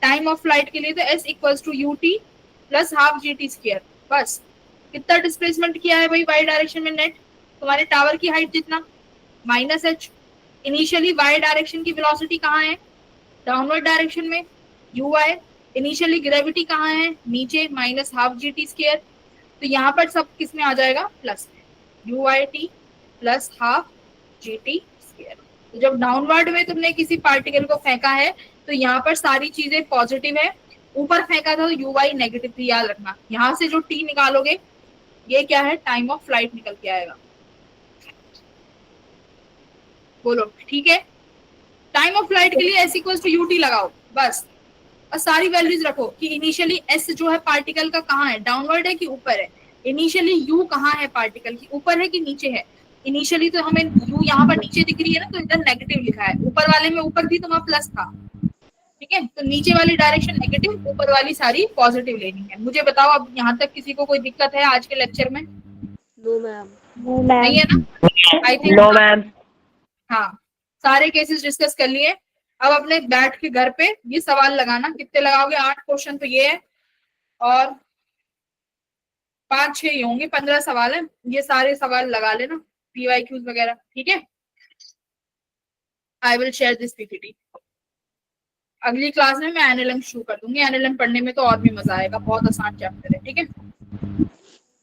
टाइम ऑफ फ्लाइट के लिए, तो s equals to you t plus half G T square. बस कितना डिस्प्लेसमेंट किया है भाई वाई डायरेक्शन में, नेट तुम्हारे टावर की हाइट जितना, minus H. Initially Y direction की वेलोसिटी कहाँ है, डाउनवर्ड डायरेक्शन में, यू वाई। इनिशियली ग्रेविटी कहाँ है, नीचे, minus half G T square. तो यहाँ पर सब किस में आ जाएगा, प्लस में, you Y T plus half G T square. तो जब डाउनवर्ड में तुमने किसी पार्टिकल को फेंका है तो यहाँ पर सारी चीजें पॉजिटिव है, ऊपर फेंका था तो यू वाई नेगेटिव थी, याद रखना। यहाँ से जो टी निकालोगे ये क्या है, टाइम ऑफ फ्लाइट निकल के आएगा। बोलो ठीक है। टाइम ऑफ फ्लाइट के लिए एस इक्वल टू यूटी लगाओ बस, और सारी वैल्यूज रखो कि इनिशियली एस जो है पार्टिकल का कहाँ है, डाउनवर्ड है कि ऊपर है। इनिशियली यू कहाँ है पार्टिकल की, ऊपर है कि नीचे है। इनिशियली तो हमें यू यहाँ पर नीचे दिख रही है ना, तो इधर नेगेटिव लिखा है, ऊपर वाले में ऊपर थी तो वहां प्लस था। ठीक है, तो नीचे वाली डायरेक्शन नेगेटिव, ऊपर वाली सारी पॉजिटिव लेनी है। मुझे बताओ अब यहाँ तक किसी को कोई दिक्कत है आज के लेक्चर में? No ma'am. नहीं है ना? I think no ma'am. हाँ, सारे केसेस डिस्कस कर लिए। अब अपने बैठ के घर पे ये सवाल लगाना, कितने लगाओगे, 8 क्वेश्चन तो ये है, और 5-6 ही होंगे, 15 सवाल है। ये सारे सवाल लगा लेना, पीवाईक्यूज वगैरह। ठीक है, I will share this PPT. अगली क्लास में मैं एनएलएम शुरू कर दूंगी। एनएलएम पढ़ने में तो और भी मजा आएगा, बहुत आसान चैप्टर है। ठीक है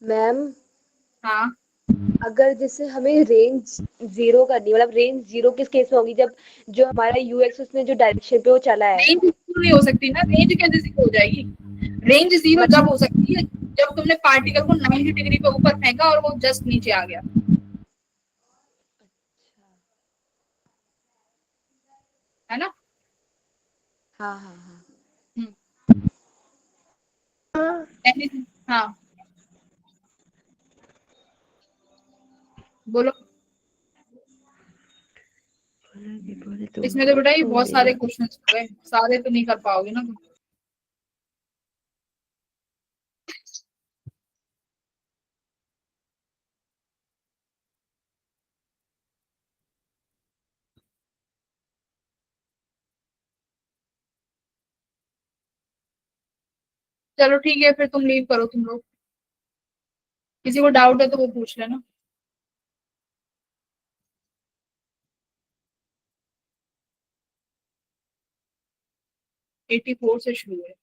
मैम हाँ, अगर जैसे हमें रेंज जीरो करनी, मतलब रेंज जीरो किस केस में होगी, जब जो हमारा यूएक्स उसने जो डायरेक्शन पे वो चला है। रेंज जीरो नहीं हो सकती ना, रेंज कैसे जीरो हो जाएगी? रेंज जीरो जब हो सकती है जब तुमने पार्टिकल को 90 डिग्री पे ऊपर फेंका और वो जस्ट नीचे आ गया, है ना? हाँ हाँ हाँ। हम्म, हाँ बोलो। इसमें तो बेटा ये बहुत सारे क्वेश्चन हो गए, सारे तो नहीं कर पाओगे ना तुम। चलो ठीक है, फिर तुम लीव करो तुम लोग। किसी को डाउट है तो वो पूछ लेना। 84 से शुरू है।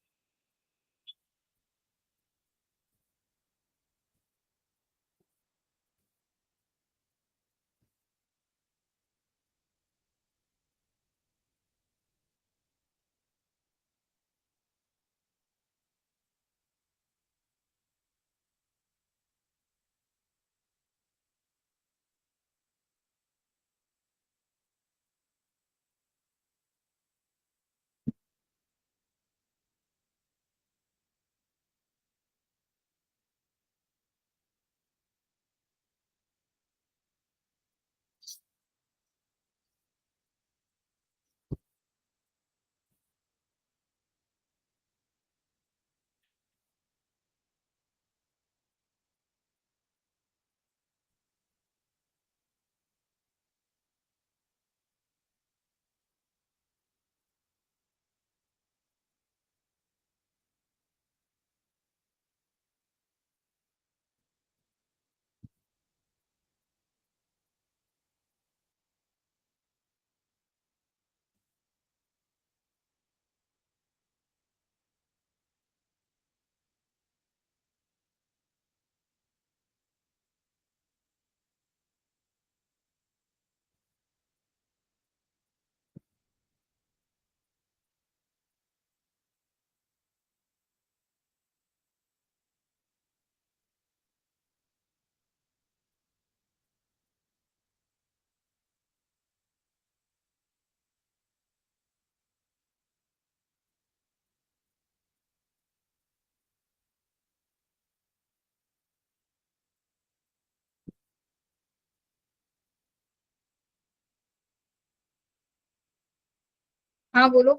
हाँ बोलो।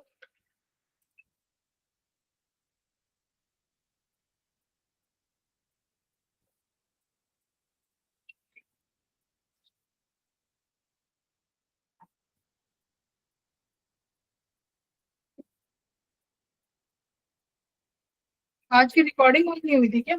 आज की रिकॉर्डिंग ऑन नहीं हुई थी क्या?